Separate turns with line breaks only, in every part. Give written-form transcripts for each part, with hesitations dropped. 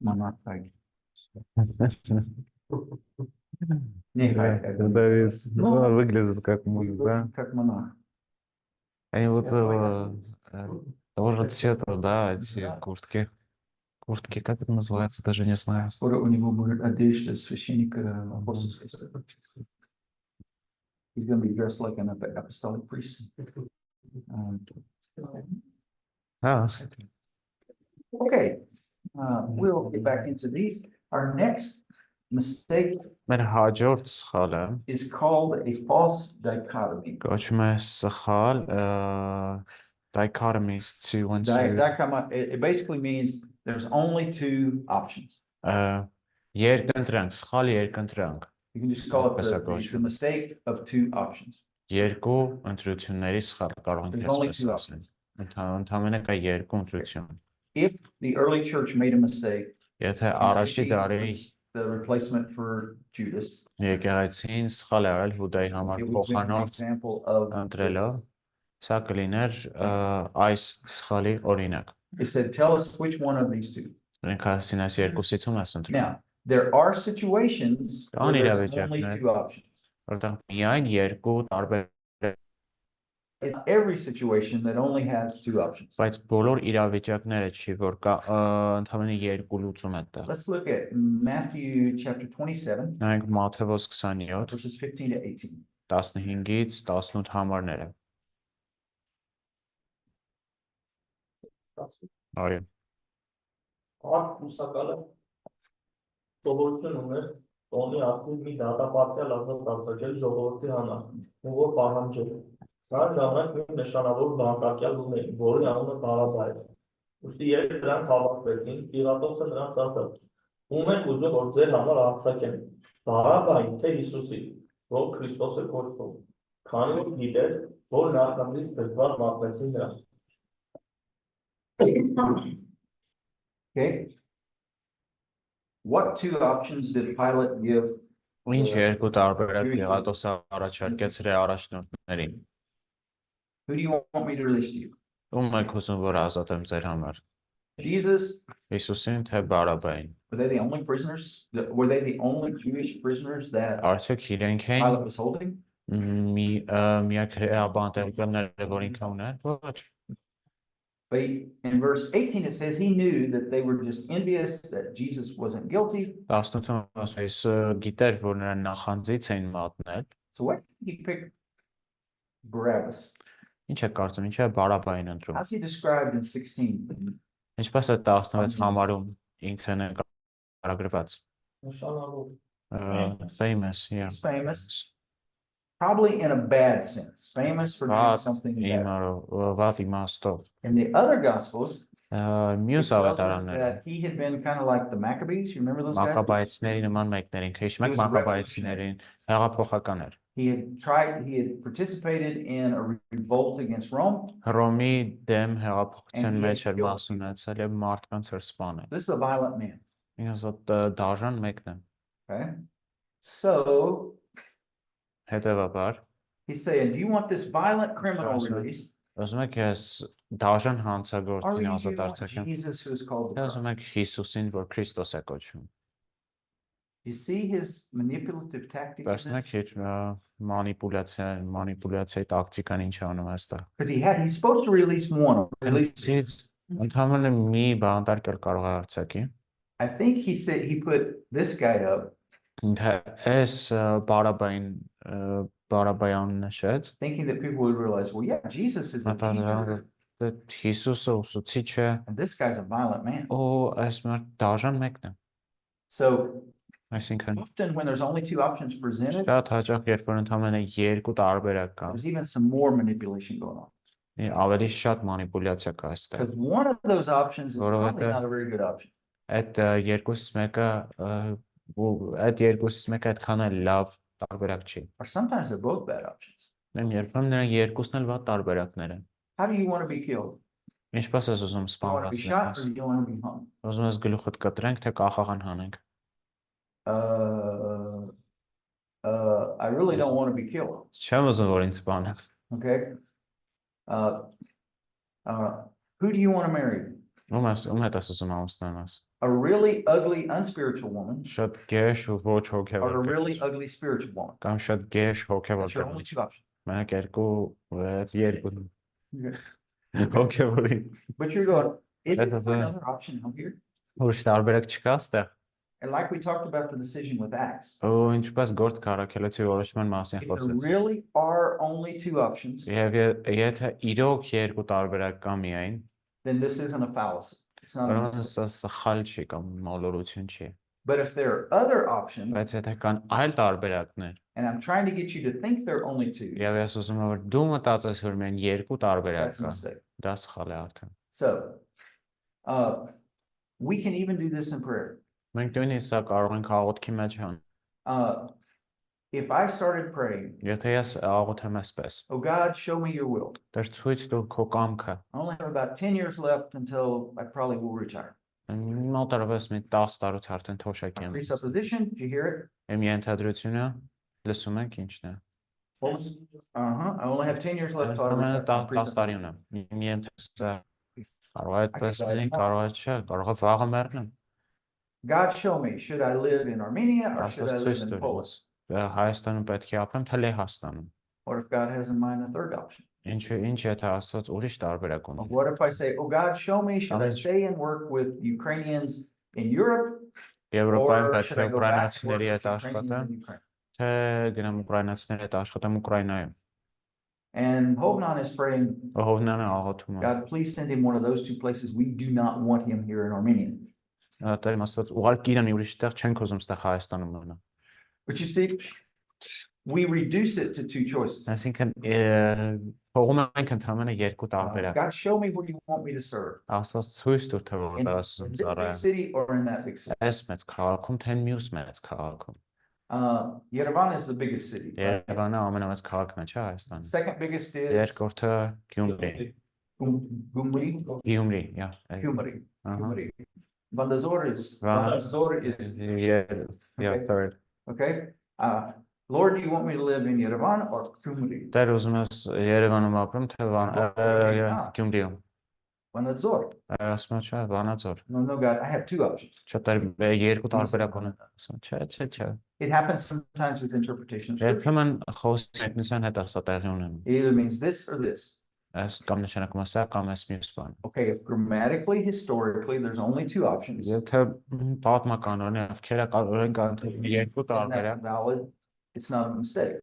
Монахай.
Давид, ну, выглядит как муж, да?
Как монах.
Они вот того же цвета, да, эти куртки. Куртки, как это называется, даже не знаю.
Скоро у него будет одежда священника апостольской. He's going to be dressed like an apostolic priest. Okay, we'll get back into these. Our next mistake is called a false dichotomy.
Dichotomy is two and two.
It basically means there's only two options. You can just call it the mistake of two options. There's only two options. If the early church made a mistake, the replacement for Judas, it was an example of it said, tell us which one of these two. Now, there are situations where there's only two options. In every situation that only has two options. Let's look at Matthew chapter 27, verses 15 to 18.
Սովորություն ուներ տոնի ակտիվ մի դատապարտյալ ազատ արձակել ժողովրդի համար, ու որ պահանջել։ Նա ժամանակ մի նշանավոր բանտարկյալ ուներ, որի անունը Բարաբա էր։ Ուստի երբ նրանք հավաքվեցին, Պիղատոսը նրանց ասաց. Ում եք ուզում որ ձեր համար արձակեն, Բարաբային թե Հիսուսի, որ Քրիստոս է կոչվում։ Քանի որ գիտեր, որ նախնից դժվար մատնեցին նրան։
Okay. What two options did Pilate give? Who do you want me to release to you? Jesus? Were they the only prisoners? Were they the only Jewish prisoners that Pilate was holding? But in verse 18 it says he knew that they were just envious, that Jesus wasn't guilty. So why did he pick Barabbas? How's he described in 16?
Famous, yeah.
He's famous. Probably in a bad sense. Famous for doing something bad. In the other Gospels, it tells us that he had been kind of like the Maccabees. You remember those guys? He had participated in a revolt against Rome. This is a violent man. Okay. So he's saying, do you want this violent criminal released? Or do you want Jesus who is called the Christ? You see his manipulative tactic? Because he's supposed to release one. I think he said he put this guy up. Thinking that people would realize, well, yeah, Jesus is a teacher. And this guy's a violent man. So often when there's only two options presented, there's even some more manipulation going on. Because one of those options is probably not a very good option. Or sometimes they're both bad options. How do you want to be killed? Do you want to be shot or do you want to be hung? I really don't want to be killed. Okay. Who do you want to marry?
Ում հետ ես ուզում ամուսնանաս։
A really ugly, unspiritual woman,
Շատ գեշ ու ոչ
or a
հոգևոր
really
կերպար։
ugly spiritual woman.
Կամ շատ գեշ հոգևոր
That's your only
կերպար։
two options.
Մենք երկու
Okay.
հոգևորի։
But you're going, is
That
there
is a-
another option out here?
Ուրիշ տարբերակ չկա ստեղ։
And like we talked about the decision with Acts,
Ու ինչպես գործ կարակելեցի որոշման մասին
if there
խոսեցի։
really are only two options,
Եվ եթե իրոք երկու տարբերակ կա միայն,
then this isn't a fallacy. It's not a
ուրեմն
mistake.
սա սխալ չի կամ մոլորություն չի։
But if there are other options,
Բայց եթե կան այլ տարբերակներ,
and I'm trying to get you to think there are only two,
եւ ես ուզում եմ որ դու մտածես որ միայն երկու տարբերակ
that's a
կա,
mistake.
դա սխալ է արդեն։
So, we can even do this in prayer.
Մենք նույնիսկ սա կարող ենք աղոթքի մեջ անել։
If I started praying,
Եթե ես աղոթեմ այսպես,
oh God, show me your will.
դեր ցույց տուր քո կամքը։
I only have about 10 years left until I probably will retire.
Մոտարվես մի 10 տարուց արդեն թոշակ
My
եմ։
presupposition, did you hear it?
Իմ ենթադրությունը լսում եք ինչն է։
I only have 10 years left till I
Ամենը
retire. My
10 տարի ունեմ։ Իմ ենթադրությունը կարող է այդպես լինի, կարող է չէ, կարող է վաղը մեռնեմ։
God, show me, should I live in Armenia or should I
Աստված
live
ցույց
in
տուր
Poland?
ինձ։ Հայաստանում պետք է ապրեմ, թե Լեհաստանում։
What if God has in mind a third option?
Ինչ եթե Աստված ուրիշ տարբերակ ունի։
What if I say, oh God, show me, should I
Amen.
stay and work with Ukrainians in Europe
Եվրոպայում
or
պետք
should
է
I go back and work
ուկրաինացիների
with
հետ աշխատեմ,
Ukrainians in Ukraine?
թե գնամ ուկրաինացիների հետ աշխատեմ Ուկրաինայում։
And Hovnan is praying,
Հովնանը աղոթում է։
God, please send him one of those two places. We do not want him here in Armenia.
Տեր Աստված ուղարկի իրան ուրիշ տեղ չենք ուզում ստեղ Հայաստանում մնա։
But you see, we reduce it to two choices.
Այսինքն փողում ենք ընդհանրապես երկու տարբերակ։
God, show me where you want me to serve.
Աստված ցույց տուր թե
In
որտեղ
this
ասում
big
ծառայեմ։
city or in that big city.
Այս մեծ քաղաքում թե մյուս մեծ քաղաքում։
Yerevan is the biggest city. Right?
Երևանը ամենամեծ քաղաքն է, չէ՞ Հայաստանում։
Second biggest is
Երկրորդը Գյումրի։
Gumri.
Գյումրի, yeah։
Gumri.
Ահա։
Gumri. Vandazor is
Yeah,
Okay.
third.
okay. Lord, do you want me to live in Yerevan or Gumri?
Դեր ուզում ես Երևանում ապրեմ, թե Գյումրիում։
Vandazor.
Ասում եմ, չէ, Վանաձոր։
No, God, I have two options.
Չէ, դեր երկու տարբերակ ունեմ։ Ասում եմ, չէ։
It happens sometimes with interpretation of scripture.
Երբեմն խոսքն հետ ասա տեղի ունեմ։
It either means this or this.
Այս կամ նշանակում է սա կամ այս մյուս բան։
Okay, if grammatically, historically, there's only two options,
Եթե պատմականորեն քերակալորեն կան երկու
then that's
տարբերակ,
valid. It's not a mistake.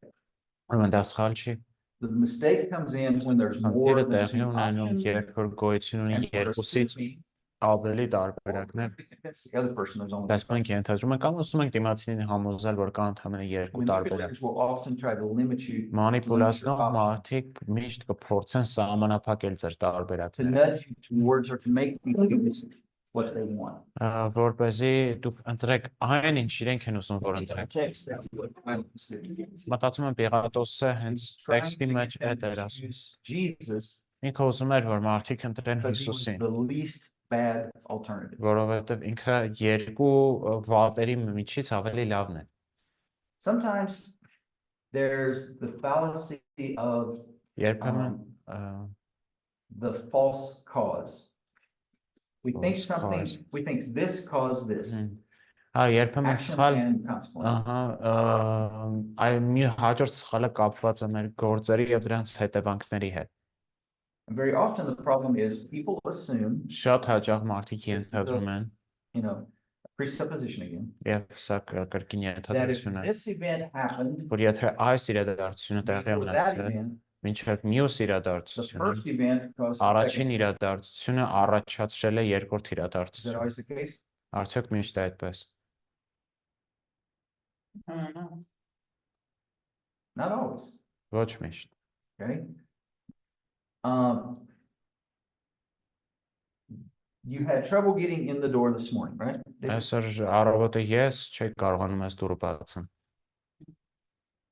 ուրեմն դա սխալ չի։
The mistake comes in when there's more
Խնդիրը
than
տեղի
two
ունենում,
options.
երբ որ գոյություն ունի
And we're
երկուսից
assuming,
ավելի
or
տարբերակներ,
we convince the other person there's only
բայց
two
մենք ենթադրում ենք կամ ուզում ենք դիմացին համոզել, որ կան ընդհանրապես երկու տարբերակ։
Manipulators will often try to limit you,
Մանիպուլացնող մարդիկ միշտ կփորձեն սահմանափակել ձեր
to
տարբերակները,
nudge you towards or to make you choose what they want.
որպեսզի դուք ընտրեք այն, ինչ իրենք են ուզում որ ընտրեք։
Text that what I'm saying.
Մտածում եմ Պիղատոսը հենց
Trying
տեքստի
to
մեջ
get them
այդ էր
to
ասում։
use Jesus
Ինքը ուզում էր որ մարդիկ ընտրեն
because he was
Հիսուսին,
the least bad alternative.
որովհետև ինքը երկու վատերի միջից ավելի լավն է։
Sometimes there's the fallacy of
Երբեմն
the false cause. We think
False
something,
cause.
we think this caused this.
երբեմն
Action
սխալ,
and consequence.
այ մի հաջորդ սխալը կապված է մեր գործերի եւ դրանց հետևանքների հետ։
And very often the problem is people assume,
Շատ հաճախ մարդիկ ենթադրում են
you know, presupposition again,
եւ սա կրկին
that if
ենթադրություն է,
this event happened
որ եթե այս իրադարձությունը տեղի
before that
ունեցել,
event,
մինչև մյուս
the
իրադարձությունը,
first event caused the
առաջին
second.
իրադարձությունը առաջացրել է երկրորդ
Is that
իրադարձությունը։
always the case?
Արդյոք միշտ է այդպես։
No. Not always,
Ոչ միշտ։
okay? You had trouble getting in the door this morning, right?
Այսօր առավոտը ես չէի կարողանում այս դուրը բացեմ։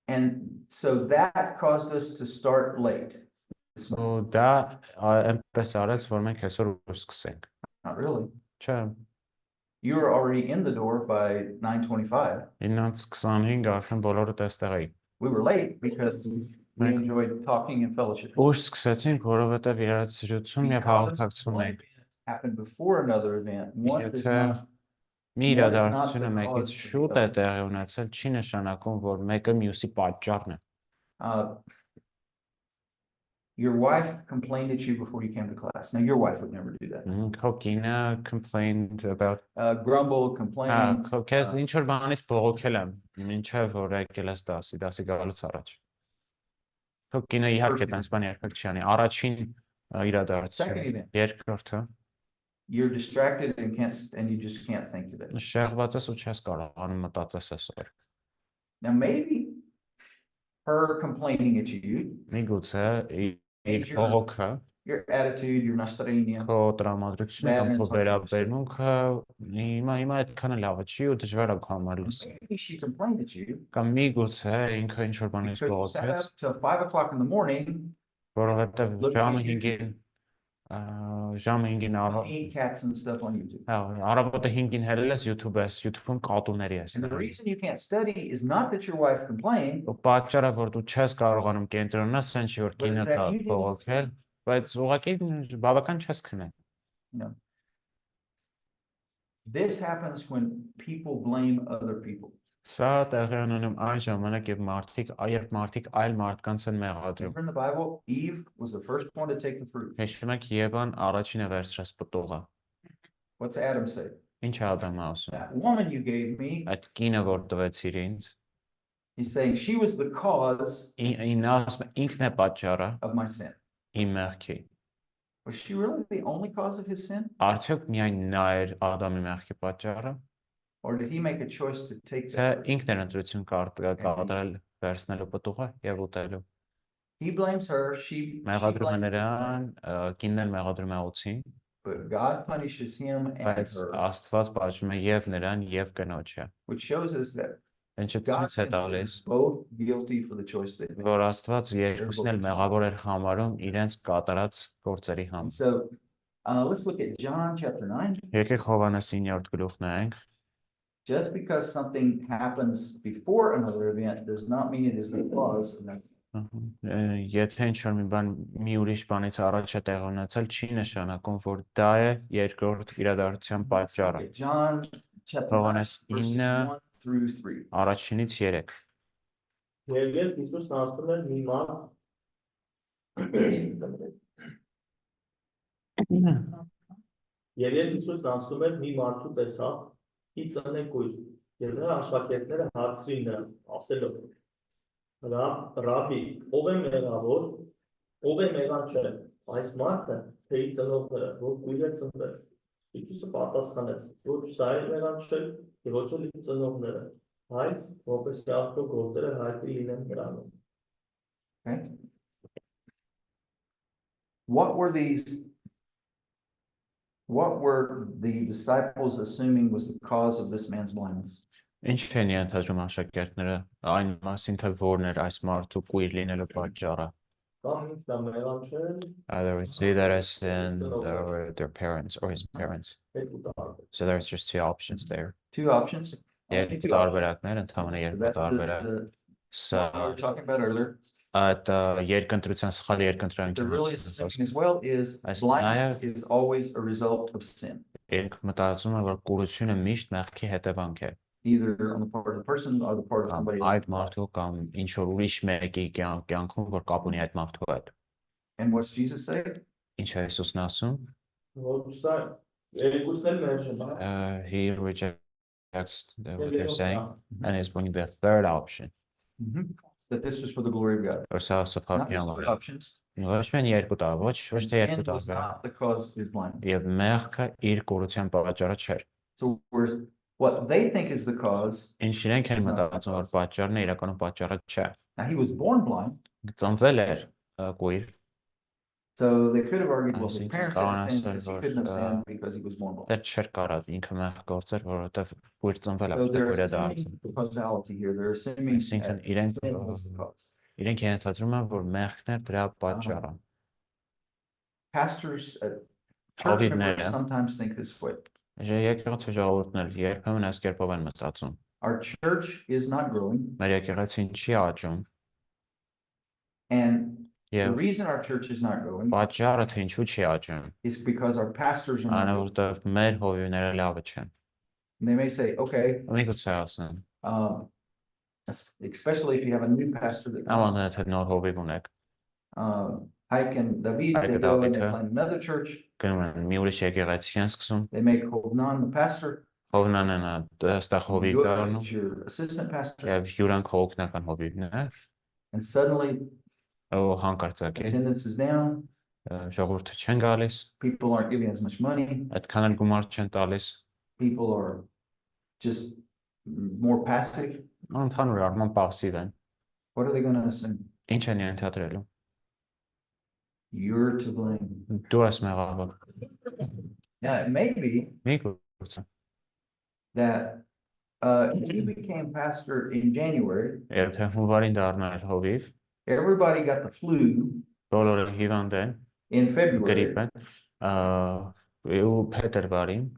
And so that caused us to start late.
Ու դա այնպես արեց, որ մենք այսօր ուշ սկսենք։
Not really.
Չէ,
You were already in the door by 9:25.
9:25 արդեն բոլորը այստեղ էին։
We were late because we enjoyed talking and fellowship.
Ուշ սկսեցինք, որովհետև իրարացություն եւ հաղորդակցություն ենք։
happen before another event, one does
Եթե
not
մի
That is not
իրադարձությունը
the
մեկից
cause of the
շուտ է
other.
տեղի ունեցել, չի նշանակում, որ մեկը մյուսի պատճառն է։
Uh, your wife complained at you before you came to class. Now, your wife would never do that.
Քո կինը complained about
Grumble, complain.
քեզ ինչ որ բանից բողոքել եմ, ինչեւ որ եկել ես դասի գալուց առաջ։ Քո կինը իհարկե տենց բան երբեք չի անի։ Առաջին իրադարձություն, երկրորդը
You're distracted and you just can't think today.
շեղված ես ու չես կարողանում մտածես այսօր։
Now, maybe her complaining at you,
Միգուցե իր
Major-
բողոքը,
your attitude, your настроение,
քո տրամադրությունը կամ քո վերաբերմունքը հիմա այդքանը լավը չի ու դժվար է համար լսել։
maybe she complained at you
Կամ միգուցե ինքը ինչ որ բանից
because you sat
բողոքեց,
up till 5 o'clock in the morning,
որովհետև
Look
ժամը
at
5-ին ժամը 5-ին
eating cats and stuff on YouTube.
առավոտը 5-ին հելել ես YouTube-ում կատուների ես
And the
նայում։
reason you can't study is not that your wife complained,
Ու պատճառը որ դու չես կարողանում կենտրոնանալ, ասեն չի որ
But is
կինը
that
կա
you didn't
բողոքել, բայց ուղղակի բավական չես քնել։
this happens when people blame other people.
Սա տեղի է ունենում այն ժամանակ, երբ մարդիկ այլ մարդկանց են մեղադրում։
Remember in the Bible, Eve was the first one to take the fruit.
Հիշում եք Եվան առաջինը վերցրած պտուղը։
What's Adam say?
Ինչ է Ադամը ասում։
That woman you gave me,
Այդ կինը որ տվեցիր ինձ,
he's saying she was the cause
ինքն է պատճառը
of my sin.
իմ մեղքի։
Was she really the only cause of his sin?
Արդյոք միայն նա էր Ադամի մեղքի պատճառը։
Or did he make a choice to take
Թե
that?
ինքն էր ընտրություն կատարել վերցնելու պտուղը եւ ուտելու։
He blames her, she
Մեղադրում է
blames
նրան, կինն էլ մեղադրում է օծին,
but God punishes him and
բայց
her,
Աստված պատժում է եւ նրան եւ կնոջը։
which shows us that
Ինչը
God
ցույց է տալիս,
is both guilty for the choice they made.
որ Աստված երկուսն էլ մեղավոր էր համարում իրենց կատարած գործերի
And
համար։
so let's look at John chapter 9.
Եկեք Հովհաննես 9-րդ գլուխ նայենք։
Just because something happens before another event does not mean it is the cause of that.
Եթե ինչ-որ մի բան մի ուրիշ բանից առաջ է տեղ ունեցել, չի նշանակում, որ դա է երկրորդ իրադարձության պատճառը։
John chapter 9,
Հովհաննես
verses
9
1 through 3.
առաջինից 3։
Եվ երբ Հիսուսն ասում էր մի մարդ Եվ երբ Հիսուսն ասում էր մի մարդու տեսավ, ի ծնեկույր, եւ նրա աշակերտները հարցրին նրան, ասելով. Ռաբի, ով է մեղավոր, ով է մեղաչը, այս մարդը, թե ի ծնողները, որ կույր է ծնվել։ Հիսուսը պատասխանեց, ոչ սա է մեղաչել, եւ ոչ էլ իր ծնողները, այլ որպես Աստծո գործերը հայտնի լինեն նրանում։
Okay. What were the disciples assuming was the cause of this man's blindness?
Ինչ են ենթադրում աշակերտները այն մասին, թե որն էր այս մարդու կույր լինելու պատճառը։
Կամ ինքն է մեղաչել,
Either it's either a sin or their parents or his parents.
երկու տարբեր։
So there's just two options there.
Two options.
Երկու տարբերակներ, ընդհանրապես
So
երկու
that's
տարբերակ։
what we were talking about earlier.
Այդ երկընտրության սխալ
They're
երկընտրանքի
really assuming as well is
As
blindness
naïve.
is always a result of sin,
Երբ մտածում եմ, որ կուրությունը միշտ մեղքի հետևանք է,
either on the part of the person or the part of
կամ
somebody
այդ
else.
մարդու կամ ինչ որ ուրիշ մեկի կյանքում, որ կապ ունի այդ մարդու հետ։
And what's Jesus say?
Ինչ է Հիսուսն ասում։
Ոչ սա երկուսն էլ մերժում է։
He rejects what they're saying and is bringing the third option.
That this was for the glory of God.
Or սա
Not
սփափի
just
համար։
two options.
Ոչ միայն երկու տարբեր, ոչ
And
թե երկու
sin was
տարբեր։
not the cause of his blindness.
Եվ մեղքը իր կուրության պատճառը չէր։
So what they think is the cause.
Ինչ իրենք են մտածում, որ պատճառն է, իրականում պատճառը չէ։
Now he was born blind,
Ծնվել էր կույր,
so they could have argued, well, his
think
parents had sinned
God's
because he
word,
couldn't have sinned because he was born blind.
դա չէր կարող ինքը մեղ գործեր, որովհետև կույր ծնվել է,
So they're
կույր է
assuming
դարձել։
the causality here. They're assuming
Այսինքն
that
իրենք
sin was the cause.
իրենք ենթադրում են, որ մեղքն էր դրա պատճառը։
Pastors, church
Հովիվները,
members sometimes think this way.
Եկեղեցի ժողովուրդն էլ երբեմն այս կերպով են մտածում։
Our church is not growing,
Մեր եկեղեցին չի աճում,
and The
Եվ
reason our church is not growing
պատճառը թե ինչու չի աճում,
is because our pastors are not
այնա
growing.
որտեղ մեր հովիվները լավը չեն։
And they may say, okay,
Միգուցե ասեն,
especially if you have a new pastor that comes,
ամանդ թե նոր հովիվ ունեք,
Ike and David,
Ike
they
and
go and
David,
they find another church.
գնում են մի ուրիշ եկեղեցի են սկսում,
They make Hovnan the pastor.
հովնան են այստեղ hովիվ
You
դառնում,
are your assistant pastor.
եւ յուրանք հոգնական հովիվներ,
And suddenly
ու հանկարծակի
attendance is down.
ժողովուրդը չեն գալիս,
People aren't giving as much money.
այդքան էլ գումար չեն տալիս,
People are just more passive.
ընդհանուր առմամբ պասիվ են։
What are they going to assume?
Ինչ են ենթադրելու։
You're to blame.
Դու ես մեղավոր։
Yeah, it may be
Միգուցե
that he became pastor in January.
Եթե հունվարին դառնար հովիվ,
Everybody got the flu
բոլորը հիվանդ են,
in February.
գրիպ են, ու փետրվարին,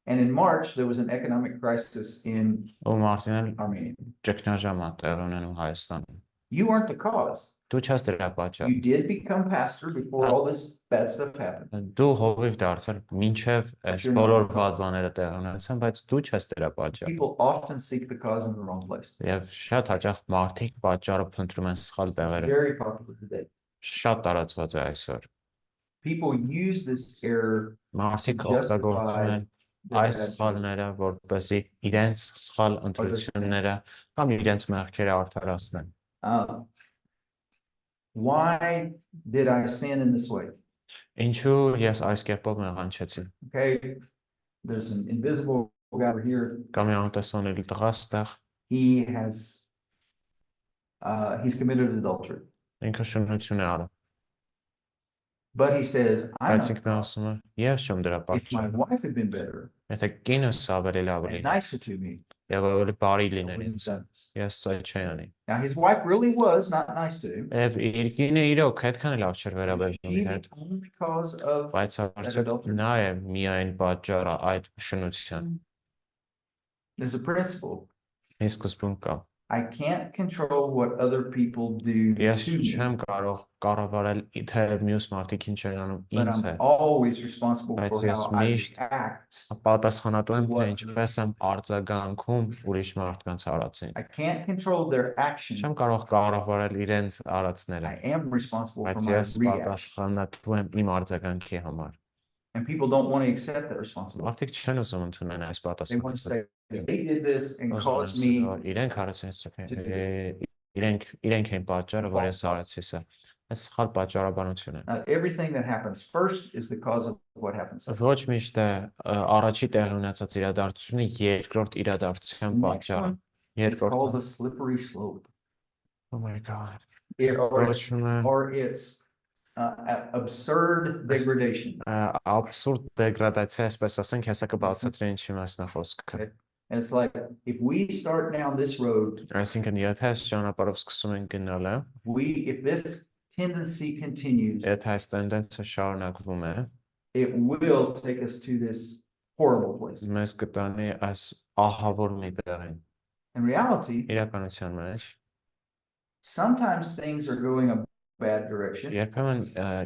And in March, there was an economic crisis in
ու մարտին էլ
Armenia.
ճգնաժամ է տեղի ունենում Հայաստանում։
You aren't the cause.
Դու չես դրա պատճառը։
You did become pastor before all this bad stuff happened.
Դու հովիվ դարձար մինչև այս բոլոր վատ բաները տեղի ունեցան, բայց դու չես դրա պատճառը։
People often seek the cause in the wrong place.
Եվ շատ հաճախ մարդիկ պատճառը փնտրում են սխալ տեղերը։
Very popular today.
Շատ տարածված է այսօր։
People use this error
Մարդիկ օգտագործում են այս սխալները, որպեսզի իրենց սխալ ընտրությունները կամ իրենց մեղքերը արդարացնեն։
Why did I sin in this way?
Ինչու ես այս կերպով մեղանչեցի։
Okay, there's an invisible guy over here.
Կամ անտեսանելի տղա ստեղ,
He's committed adultery.
ինքը շնորհություն է արել։
But he says, I'm
Բայց ինքն ասում է, ես չեմ դրա
if my
պատճառը։
wife had been better
Եթե կինս ավելի լավ
and
լինի,
nicer to me,
եւ ավելի բարի
I
լիներ
wouldn't have
ինձ,
done this.
ես սա չի անի։
Now his wife really was not nice to him.
Եվ իր կինը իրոք այդքան լավ չէր վերաբերվում
She
իր
the
հետ,
only cause of
բայց արդյոք նա է միայն պատճառը այդ շնության։
there's a principle.
Մի սկզբունք կա։
I can't control what other people do
Ես
to me,
չեմ կարող կառավարել թե մյուս մարդիկ ինչ են անում
but
ինձ է։
I'm always responsible
Բայց
for
ես
how I
միշտ
react.
պատասխանատու եմ թե ինչպես եմ արձագանքում ուրիշ մարդկանց արածին։
I can't control their action.
Չեմ կարող կառավարել իրենց
I
արածները,
am responsible for
բայց
my
ես
reaction.
պատասխանատու եմ իմ արձագանքի համար։
And people don't want to accept that responsibility.
Մարդիկ չեն ուզում ընդունել այս
They want to
պատասխանատվությունը։
say they did this and
Ուզում են
caused me.
ասել, իրենք արեցին, իրենք են պատճառը, որ ես արեցի սա։ Այս սխալ պատճառաբանություն է։
Everything that happens first is the cause of what happens second.
Ոչ միշտ է առաջի տեղի ունեցած իրադարձությունը երկրորդ իրադարձության
Next
պատճառը։
one is called
Երկրորդը,
the slippery slope.
oh my god,
Or
or
it's absurd degradation.
absurd դեգրադացիա, այսպես ասենք, հեսա կբացատրի ինչի մասն է խոսքը։
And it's like, if we start down this road,
Այսինքն եթե այս ճանապարհով սկսում ենք գնալը,
if this tendency continues,
եթե այս տենդենսը շարունակվում է,
it will take us to this horrible place.
մեզ կտանի այս ահավոր մի տեղին։
In reality,
Իրականության մեջ,
sometimes things are going a bad direction,
երբեմն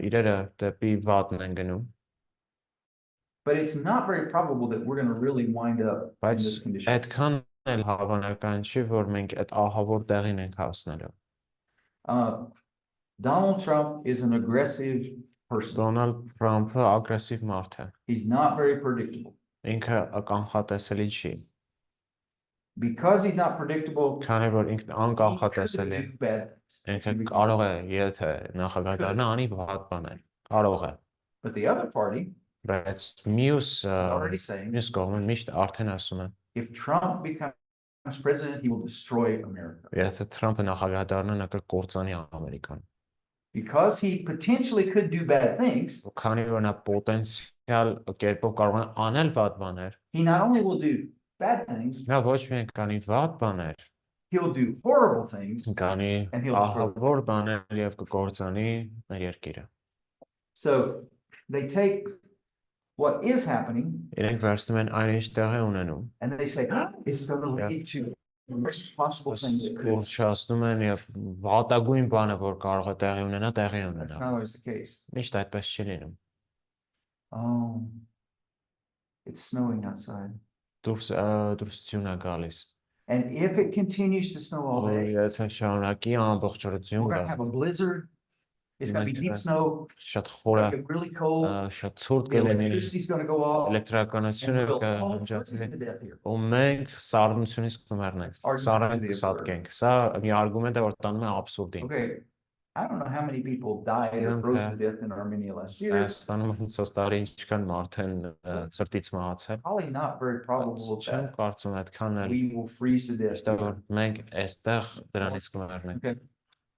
իրերը դեպի վատն են գնում,
but it's not very probable that we're going to really wind up in
բայց
this condition.
այդքան էլ հավանական չի, որ մենք այդ ահավոր տեղին ենք հասնելու։
Donald Trump is an aggressive person.
Դոնալդ Թրամփը ագրեսիվ մարդ է։
He's not very predictable.
Ինքը կանխատեսելի չի։
Because he's not predictable,
Քանի որ ինքն
he
անկախատեսելի է,
could do bad things.
ինքը կարող է, եթե նախագահ դառնա, անի վատ բաներ։ Կարող է։
But the other party
Բայց մյուս
is already saying,
կողմը միշտ արդեն ասում է,
if Trump becomes president, he will destroy America.
եթե Թրամփը նախագահ դառնա, նա կկործանի Ամերիկան։
Because he potentially could do bad things,
Քանի որ նա պոտենցիալ կերպով կարող է անել վատ բաներ,
he not only will do bad things,
նա ոչ միայն կանի վատ բաներ,
he'll do horrible things,
կանի
and he'll destroy.
ահավոր բաներ եւ կկործանի մեր երկիրը։
So they take what is happening
Իրենք վերցնում են այն ինչ տեղի ունենում,
and they say, it's going to lead to worst possible thing that could.
Ուռճացնում են եւ վատագույն բանը, որ կարող է տեղի ունենա, տեղի
That's
ունենա։
not always the case.
Միշտ այդպես չի լինում։
Oh, it's snowing outside.
Դուրսություն է գալիս։
And if it continues to snow all day,
Եթե շարունակի ամբողջ
we're
օրություն
gonna
գա,
have a blizzard. It's gonna be deep snow,
շատ
it's
խորը,
gonna get really cold,
շատ ցուրտ
the
կլինի,
electricity's gonna go off, and
էլեկտրականությունը
we'll all freeze
կհնջատվի,
to death here.
ու մենք սառնությունից կմեռնենք, սառենք կսատկենք։ Սա մի արգումենտ է, որ տանում է աբսուրդին։
Okay, I don't know how many people died or froze to death in Armenia last year.
Հայաստանում հենց տարի ինչքան մարդ են ծրտից մահացել։
Probably not very probable
Չեմ
that
կարծում այդքան էլ,
we will freeze to death.
որ մենք այստեղ դրանից կմեռնենք։
Okay,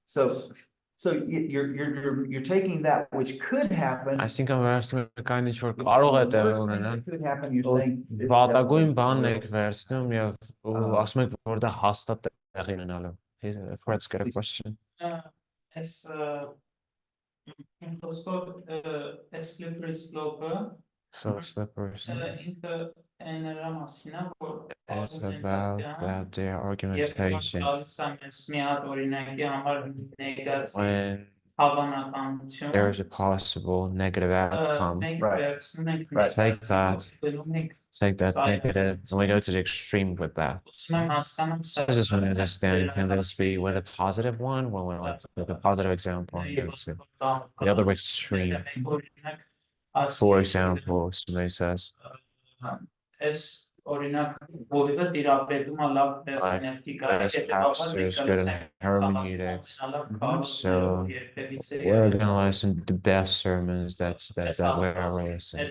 so you're taking that which could happen.
Այսինքն վերցնում եք այն ինչ որ կարող է տեղի ունենալ,
Could happen, you're saying it's
վատագույն
definitely
բանն
real.
եք վերցնում եւ ասում եք որ դա հաստատ տեղի ունենալու։ Fred's got a question.
As a slippery slope,
So it's the person.
ինքը masին է, որ
It's about their argumentation. When there is a possible negative outcome, take that negative, and we go to the extreme with that. So I just want to understand, can this be with a positive one, when we're like a positive example, and goes to the other extreme? For example, somebody says,
As օրինակ որևէ տիրապետում է լավ հերմենևտիկա,
as pastors good in hermeneutics, so we're gonna listen to the best sermons that we're listening.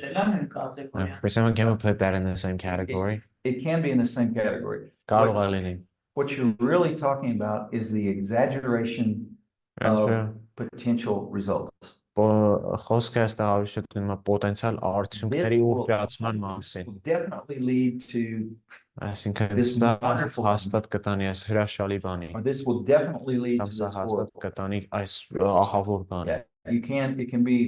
For someone, can we put that in the same category?
It can be in the same category.
Կարող է լինի.
What you're really talking about is the exaggeration of potential results.
Խոսքը ստահարշտում է պոտենցիալ արդյունքների ուղղացման մասին։
Definitely lead to
Այսինքն
this
սա
wonderful
հաստատ կտանի այս հրաշալի բանի։
or this will definitely lead to
Կամ սա
this
հաստատ
horrible.
կտանի այս ահավոր բանի։
It can be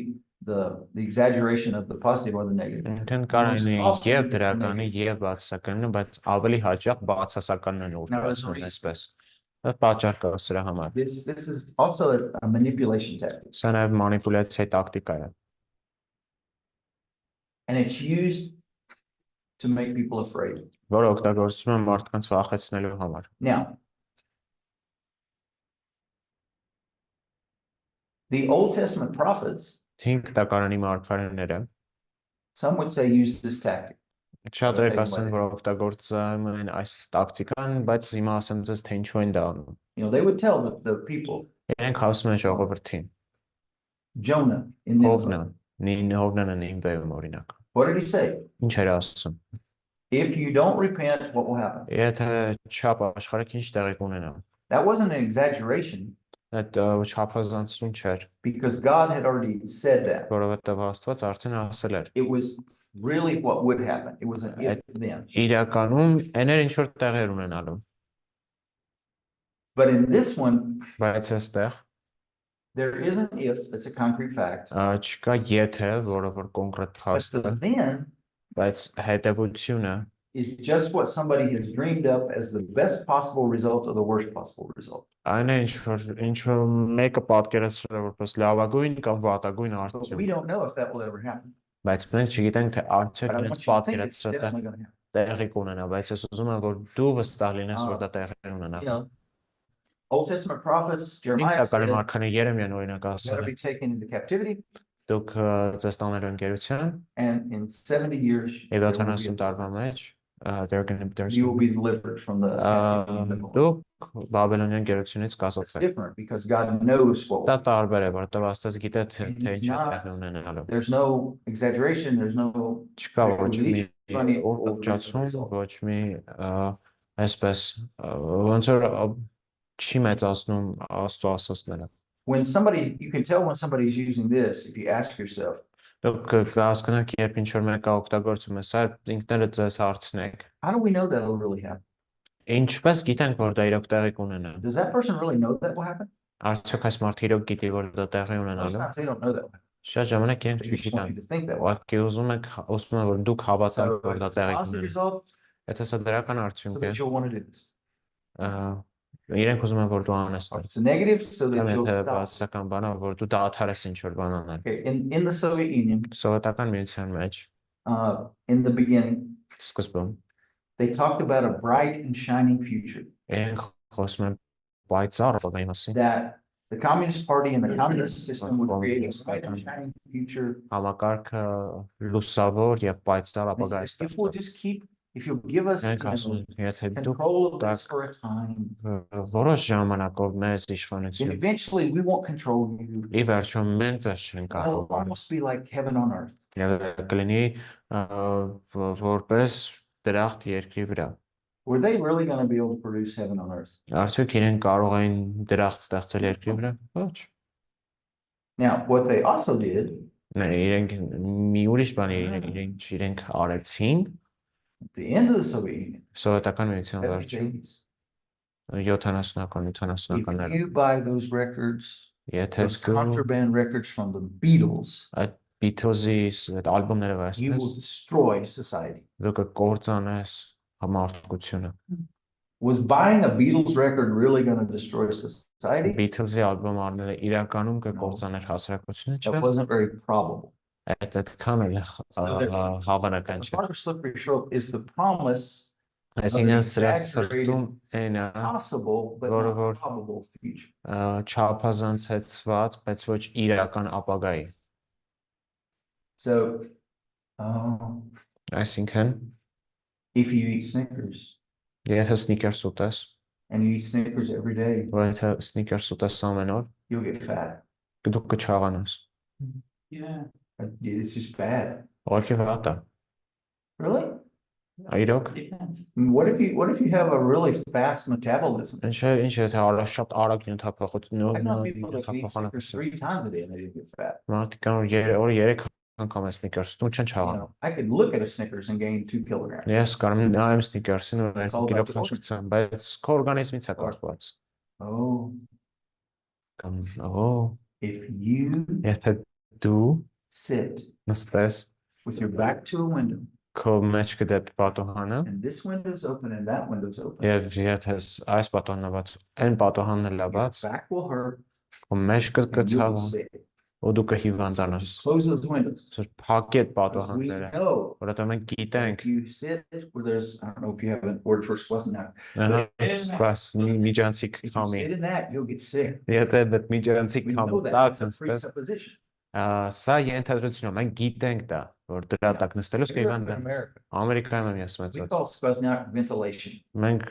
the exaggeration of the positive or the negative.
Ինքն կարող է եւ դրականի եւ բացասականը, բայց ավելի հաճախ բացասականն են ուղղացնում այսպես։ Դա պատճառ կա սրա համար։
This is also a manipulation tactic,
Սա նաև մանիպուլյացիայի տակտիկա է։
and it's used to make people afraid.
Որը օգտագործվում է մարդկանց վախեցնելու համար։
Now, the Old Testament prophets,
5 տակարանի մարգարեները
some would say, use this tactic.
շատ երեք ասեն, որ օգտագործում են այս տակտիկան, բայց հիմա ասեմ ձեզ թե ինչու են դա անում։
They would tell the people,
Իրենք ասում են ժողովրդին,
Jonah in Nineveh.
Հովնանը Նինվեում օրինակ։
What did he say?
Ինչ էր ասում։
If you don't repent, what will happen?
Եթե չափ աշխարհը ինչ տեղի կունենա։
That wasn't an exaggeration
Այդ չափազանցում չէր,
because God had already said that.
որովհետև Աստված արդեն ասել էր։
It was really what would happen. It was an if then.
Իրականում էներ ինչ որ տեղեր ունենալու,
But in this one,
բայց այստեղ
there is an if that's a concrete fact.
չկա եթե, որը որ կոնկրետ
But
փաստ է,
the then
բայց հետևությունը
is just what somebody has dreamed up as the best possible result or the worst possible result.
այն է ինչ որ մեկը պատկերացրել է որպես լավագույն կամ վատագույն
But we
արդյունք,
don't know if that will ever happen.
բայց մենք չգիտենք թե
But
արդյոք
I
ինձ
want you to think it's
պատկերացրել է
definitely going to happen.
տեղի կունենա, բայց ես ուզում եմ որ դու վստահ լինես որ դա տեղի ունենա։
Old Testament prophets, Jeremiah
Ինքնականի
said,
մարգարե Երեմիան օրինակ
you
ասել
got to
է,
be taken into captivity,
դուք ձեզ տանել են գերության,
and in 70 years,
եւ
there will
70 տարվա մեջ
you will be delivered from the captivity.
դուք Բաբելոնյան գերությունից
It's
կազատվեք։
different because God knows what
Դա
will.
տարբեր է, որովհետև Աստված գիտե թե
And
ինչ
it's
է
not-
տեղի ունենալու։
There's no exaggeration, there's no
Չկա ոչ մի
Funny.
ուռճացում, ոչ մի այսպես ոնց որ չի մեծացնում Աստծո ասածները։
when somebody, you can tell when somebody's using this if you ask yourself,
Դուք կհասկանաք, երբ ինչ որ մեկը օգտագործում է սա, ինքներդ ձեզ հարցնեք,
how do we know that will really happen?
ինչպես գիտենք, որ դա իրոք տեղի կունենա։
Does that person really know that will happen?
Արդյոք այս մարդը իրոք գիտի, որ դա տեղի
Most
ունենալու։
times they don't know that. will happen.
Շատ ժամանակ իրենք
They just want
չգիտեն։
you to think that way.
Ուղղակի ուզում են, որ դուք հավատաք,
So
որ դա
if it's a
տեղի
positive
կունենա։
result,
Եթե սա դրական
so
արդյունք է,
that you'll want to do this.
իրենք ուզում են որ դու անես
It's a negative, so that you'll
Եթե
stop.
բացասական բանա որ դու դադարես ինչ որ բան անել
Okay, in the Soviet Union,
Սովետական միության մեջ
in the beginning,
սկզբում
they talked about a bright and shining future.
իրենք խոսում են պայծառ ապագայի մասին
That the Communist Party and the communist system would create a bright and shining future.
համակարգը լուսավոր եւ պայծառ
They
ապագա
said, if we'll just keep, if you'll give us
Իրենք ասում են եթե դու
control of this for a time,
որոշ ժամանակով մեզ
then
իշխանություն
eventually we won't control you.
ի վերջո մենք ձեզ չենք
It'll
կարող
almost be like heaven on earth.
եւ կլինի որպես դրախտ երկրի վրա
Were they really going to be able to produce heaven on earth?
Արդյոք իրենք կարող էին դրախտ ստեղծել երկրի վրա ոչ
Now, what they also did,
իրենք մի ուրիշ բան իրենք արեցին
at the end of the Soviet Union,
Սովետական միության
70s,
վերջին
80s,
70-ական, 80-ականները
if you buy those records,
Եթե
those contraband records from the Beatles,
այդ Beatles-ի այդ ալբոմները
you
վերցնես,
will destroy society.
դու կկործանես համարտությունը։
Was buying a Beatles record really going to destroy society?
Beatles-ի ալբոմ առնելը իրականում կկործաներ հասարակությունը,
That
չէ՞։
wasn't very probable.
Այդքան էլ հավանական
The
չէ։
part of slippery slope is the promise of an
Այսինքն սրա
exaggerated,
սրտում այն է
possible, but
Որը
not
որ-
probable future.
չափազանցեցված, բայց ոչ իրական ապագայի։
So,
Այսինքն,
if you eat Snickers
եթե Snickers ուտես,
and you eat Snickers every day,
որ եթե Snickers ուտես ամեն օր,
you'll get fat.
դու կչաղանաս։
Yeah.
It's just bad.
Ուղղակի վատ է։
Really?
Իրոք,
Depends.
What if you have a really fast metabolism?
ինչ եթե շատ արագ նյութափոխություն
I know people that eat Snickers
նյութափոխանակ
3 times a day and they didn't get fat.
մարդիկ կան որ օրը 3 անգամ է Snickers ու չեն
You
չաղանում։
know, I could look at a Snickers and gain 2 kilograms.
Ես կարում եմ նայեմ Snickers-ին ու
It's all
2
about
կիլո
the
փոխեցեմ, բայց քո օրգանիզմից է կախված։
Oh,
Կամ օ,
if you
եթե դու
sit
նստես
with your back to a window
քո մեջքը դեպի պատոհանը
and this window's open and that window's open,
եւ եթե այս պատոհանն է բաց, այն պատոհանն էլ է
your
բաց,
back will hurt
քո մեջքը
and you'll be
կցավ
sick.
ու դու կհիվանդանաս։
Just close those windows.
Փակի այդ
Because we
պատոհանները,
know
որովհետեւ մենք
that
գիտենք
if you sit where there's, I don't know if you have an word for wasn't that.
Սպաս միջանցիկ
If you
քամի։
sit in that, you'll get sick.
Եթե այդ միջանցիկ
We know
քամի
that.
տակ
That's a
նստես,
presupposition.
սա ենթադրություն է, մենք գիտենք դա, որ դրա տակ նստելուց
Here in
կհիվանդանանք։
America,
Ամերիկայում եմ ես
we
մեծացած։
call skvoznak ventilation.
Մենք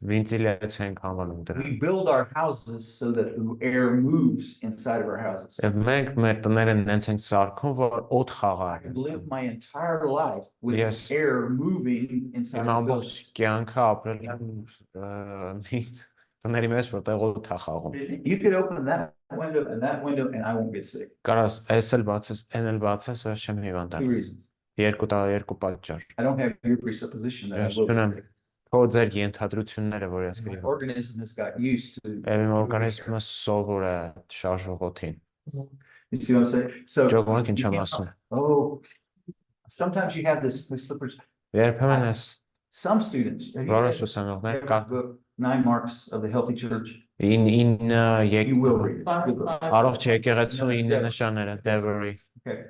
վենտիլյացիա ենք անվանում դրա։
We build our houses so that the air moves inside of our houses.
Եվ մենք մեր տները նենց ենք սարքում, որ օդ խաղա։
I could live my entire life with
Yes.
air moving inside
Իմ
of the
ամբողջ
building.
կյանքը ապրել եմ տների մեջ, որտեղ օդ է խաղում։
You could open that window and I won't get sick.
Կարաս այս էլ բացես, այն էլ բացես, ոչ չեմ
Two
հիվանդանա։
reasons.
Երկու պատճառ։
I don't have your presupposition that I
Ես
will
չունեմ
get sick.
քո ձեր ենթադրությունները, որ ես
My
գրիվ։
organism has got used to.
Եվ իմ օրգանիզմը սովոր է շարժվող օդին։
You see what I'm saying? So.
Ճոգոնք ինչ
you
եմ
can't-
ասում։
Oh, sometimes you have this slippers.
Երբեմն ես
Some students. Have you
որոշ
read
ուսանողներ
the
կա
book 9 Marks of the Healthy Church?
in
You will read it. Good book.
առողջ եկեղեցու 9 նշանները Devery.
Okay.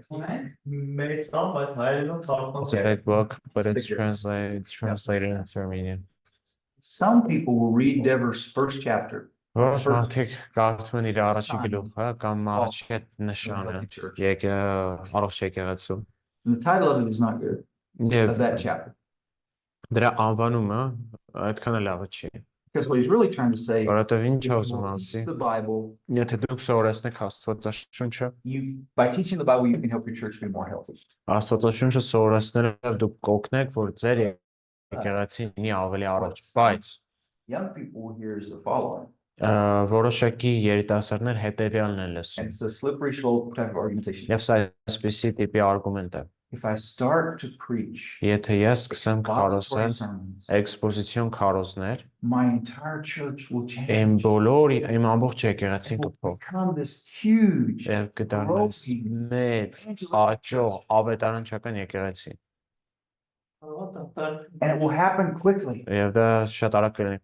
Մեծ տան, բայց հայերենով թարգման
It's a big book, but it's
Sticker.
translated into Armenian.
Some people will read Dever's first chapter.
Որոշ
First-
մարդիկ կարդում են իր առաջի
Sign.
գլուխը կամ առաջի այդ
of the
նշանը
Healthy Church.
առողջ եկեղեցու։
And the title of it is not good,
Եվ
of that chapter.
դրա անվանումը այդքան էլ լավը չի,
Because what he's really trying to say,
որովհետև ինչ
if
է
you
ուզում
will
ասի,
teach the Bible,
եթե դուք սովորեցնեք Աստվածաշունչը,
by teaching the Bible, you can help your church be more healthy.
Աստվածաշունչը սովորեցնելով դուք կօգնեք, որ ձեր եկեղեցին լինի ավելի առողջ, բայց
Young people will hear is the following.
որոշակի երիտասարդներ հետևյալն են
And
լսում։
it's a slippery slope type of argumentation.
Եվ սա այսպեսի տիպի argument է։
If I start to preach
Եթե ես սկսեմ
expository
քարոզել
sermons,
էքսպոզիցիոն քարոզներ,
my entire church will
իմ
change.
բոլոր իմ ամբողջ եկեղեցին
It will
կփոխ։
become this huge,
Եվ կդառնաս մեծ, աճող, ավետարանչական եկեղեցի։
And it will happen quickly.
Եվ դա շատ արագ կլինի։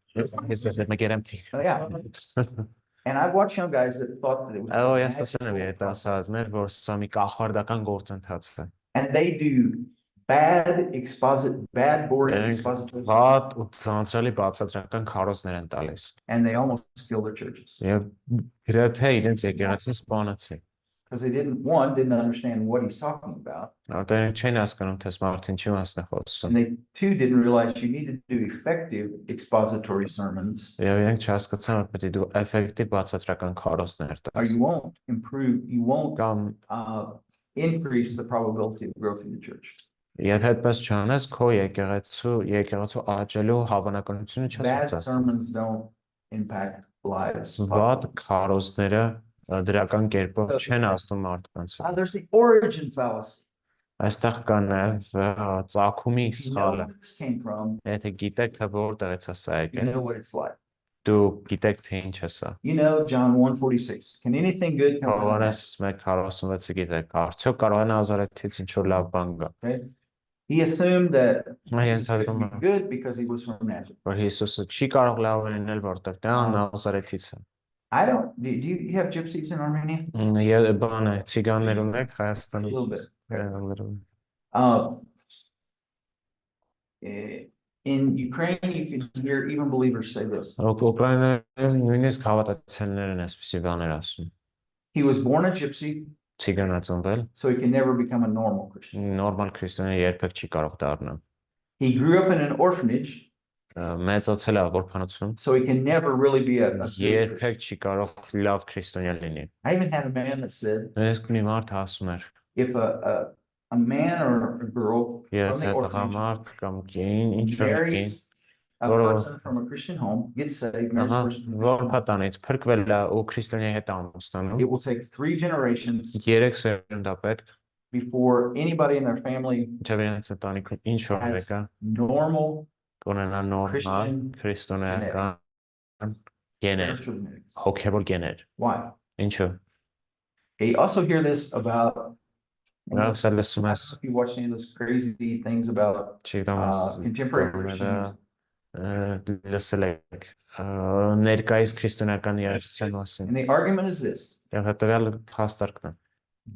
Ես մեկ empty։
Oh, yeah. And I've watched young guys that thought that it was.
Այո,
a
ես տեսել եմ
magical process.
երիտասարդներ, որ սա մի կախարդական գործընթաց է։
And they do bad boring expository.
Վատ ու ցանցրալի բացատրական քարոզներ են տալիս։
And they almost kill their churches.
Եվ գրեթե իրենց եկեղեցին սպանեցին։
Because they didn't understand what he's talking about.
Որտեղ չեն հասկանում թե մարդին չի մասն է խոսում։
And they too didn't realize you needed to do effective expository sermons.
Եվ իրենք չհասկացան, որ պետք է դու էֆեկտիվ բացատրական քարոզներ
Or
տաս։
you won't
Կամ
increase the probability of growth in the church.
Եթե այդպես չանես, քո եկեղեցու աճելու հավանականությունը
Bad
չհասցած։
sermons don't impact lives.
Վատ քարոզները դրական կերպով չեն ազդում մարդկանց։
There's the origin fallacy.
Այստեղ կա նաև ծագումի
You know
սխալը։
where this came from.
Եթե գիտեք թե որտեղից է սա
You
եկել,
know what it's like.
դու գիտեք թե ինչ է սա։
You know John 1:46. Can anything good come from
Հովհաննես
that?
1:46-ը գիտեք, արդյոք կարող է Նազարեթից ինչ որ լավ բան գա։
Okay. He assumed that
Այ
Jesus
ենթադրում
couldn't
եմ,
be good because he was from Nazareth.
որ Հիսուսը չի կարող լավ լինել, որտեղ դա Նազարեթից է։
Do you have gypsies in Armenia?
Եվ բանը ցիգաններ ունեք
A
Հայաստանում։
little bit.
Little.
In Ukraine, you can hear even believers say this.
Ուկրաինայում նույնիսկ հավատացյալներ են այսպիսի բաներ ասում։
He was born a gypsy,
Ցիգանացնվել,
so he can never become a normal Christian.
նորմալ քրիստոնյա երբեք չի կարող դառնալ։
He grew up in an orphanage,
Մեծացել է որբանոցում,
so he can never really be a good Christian.
երբեք չի կարող լավ քրիստոնյա լինի։
I even had a man that said,
Նույնիսկ մի մարդ ասում էր,
if a man or a girl from
եթե
the orphanage
տղամարդ կամ կին, ինչ որ կին,
marries a person from a Christian home, gets saved, marries a person from a Christian home,
որբանից փրկվել է ու քրիստոնյա հետ ամուսնանում,
it will take 3 generations
3 սերունդ է պետք,
before anybody in their family
ինչեւ իրենց ընտանիքում ինչ որ
has
մեկը
normal
կունենա նորմալ
Christian
քրիստոնեական գեներ,
spiritual needs.
հոգեվոր գեներ։
Why?
Ինչու։
You also hear this about,
Նույնիսկ լսում ես
if you watch any of those crazy things about
չգիտեմ
contemporary Christians,
լսել եք ներկայիս քրիստոնեական երաժշտության մասին։
and the argument is this,
Եվ հետևյալ փաստարկն է։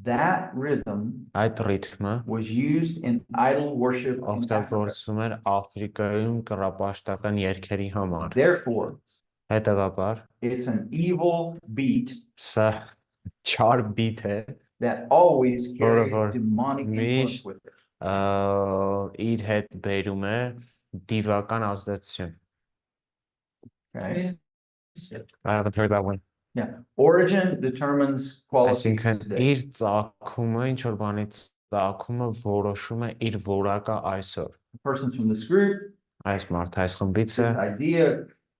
that rhythm
Այդ ռիթմը
was used in idol worship in Africa.
օգտագործվում էր Աֆրիկայում կռապաշտական երգերի համար։
Therefore,
Հետևաբար,
it's an evil beat
սա չար բիթ է,
that always carries
Or
demonic influence
mist.
with it.
Իր հետ բերում է դիվական ազդեցություն։
Okay.
I haven't heard that one.
Yeah. Origin determines quality
Այսինքն
today.
իր ծագումը, ինչ որ բանից ծագումը որոշում է իր որակը այսօր։
Persons from this group,
Այս մարդ այս խմբից
this
է,
idea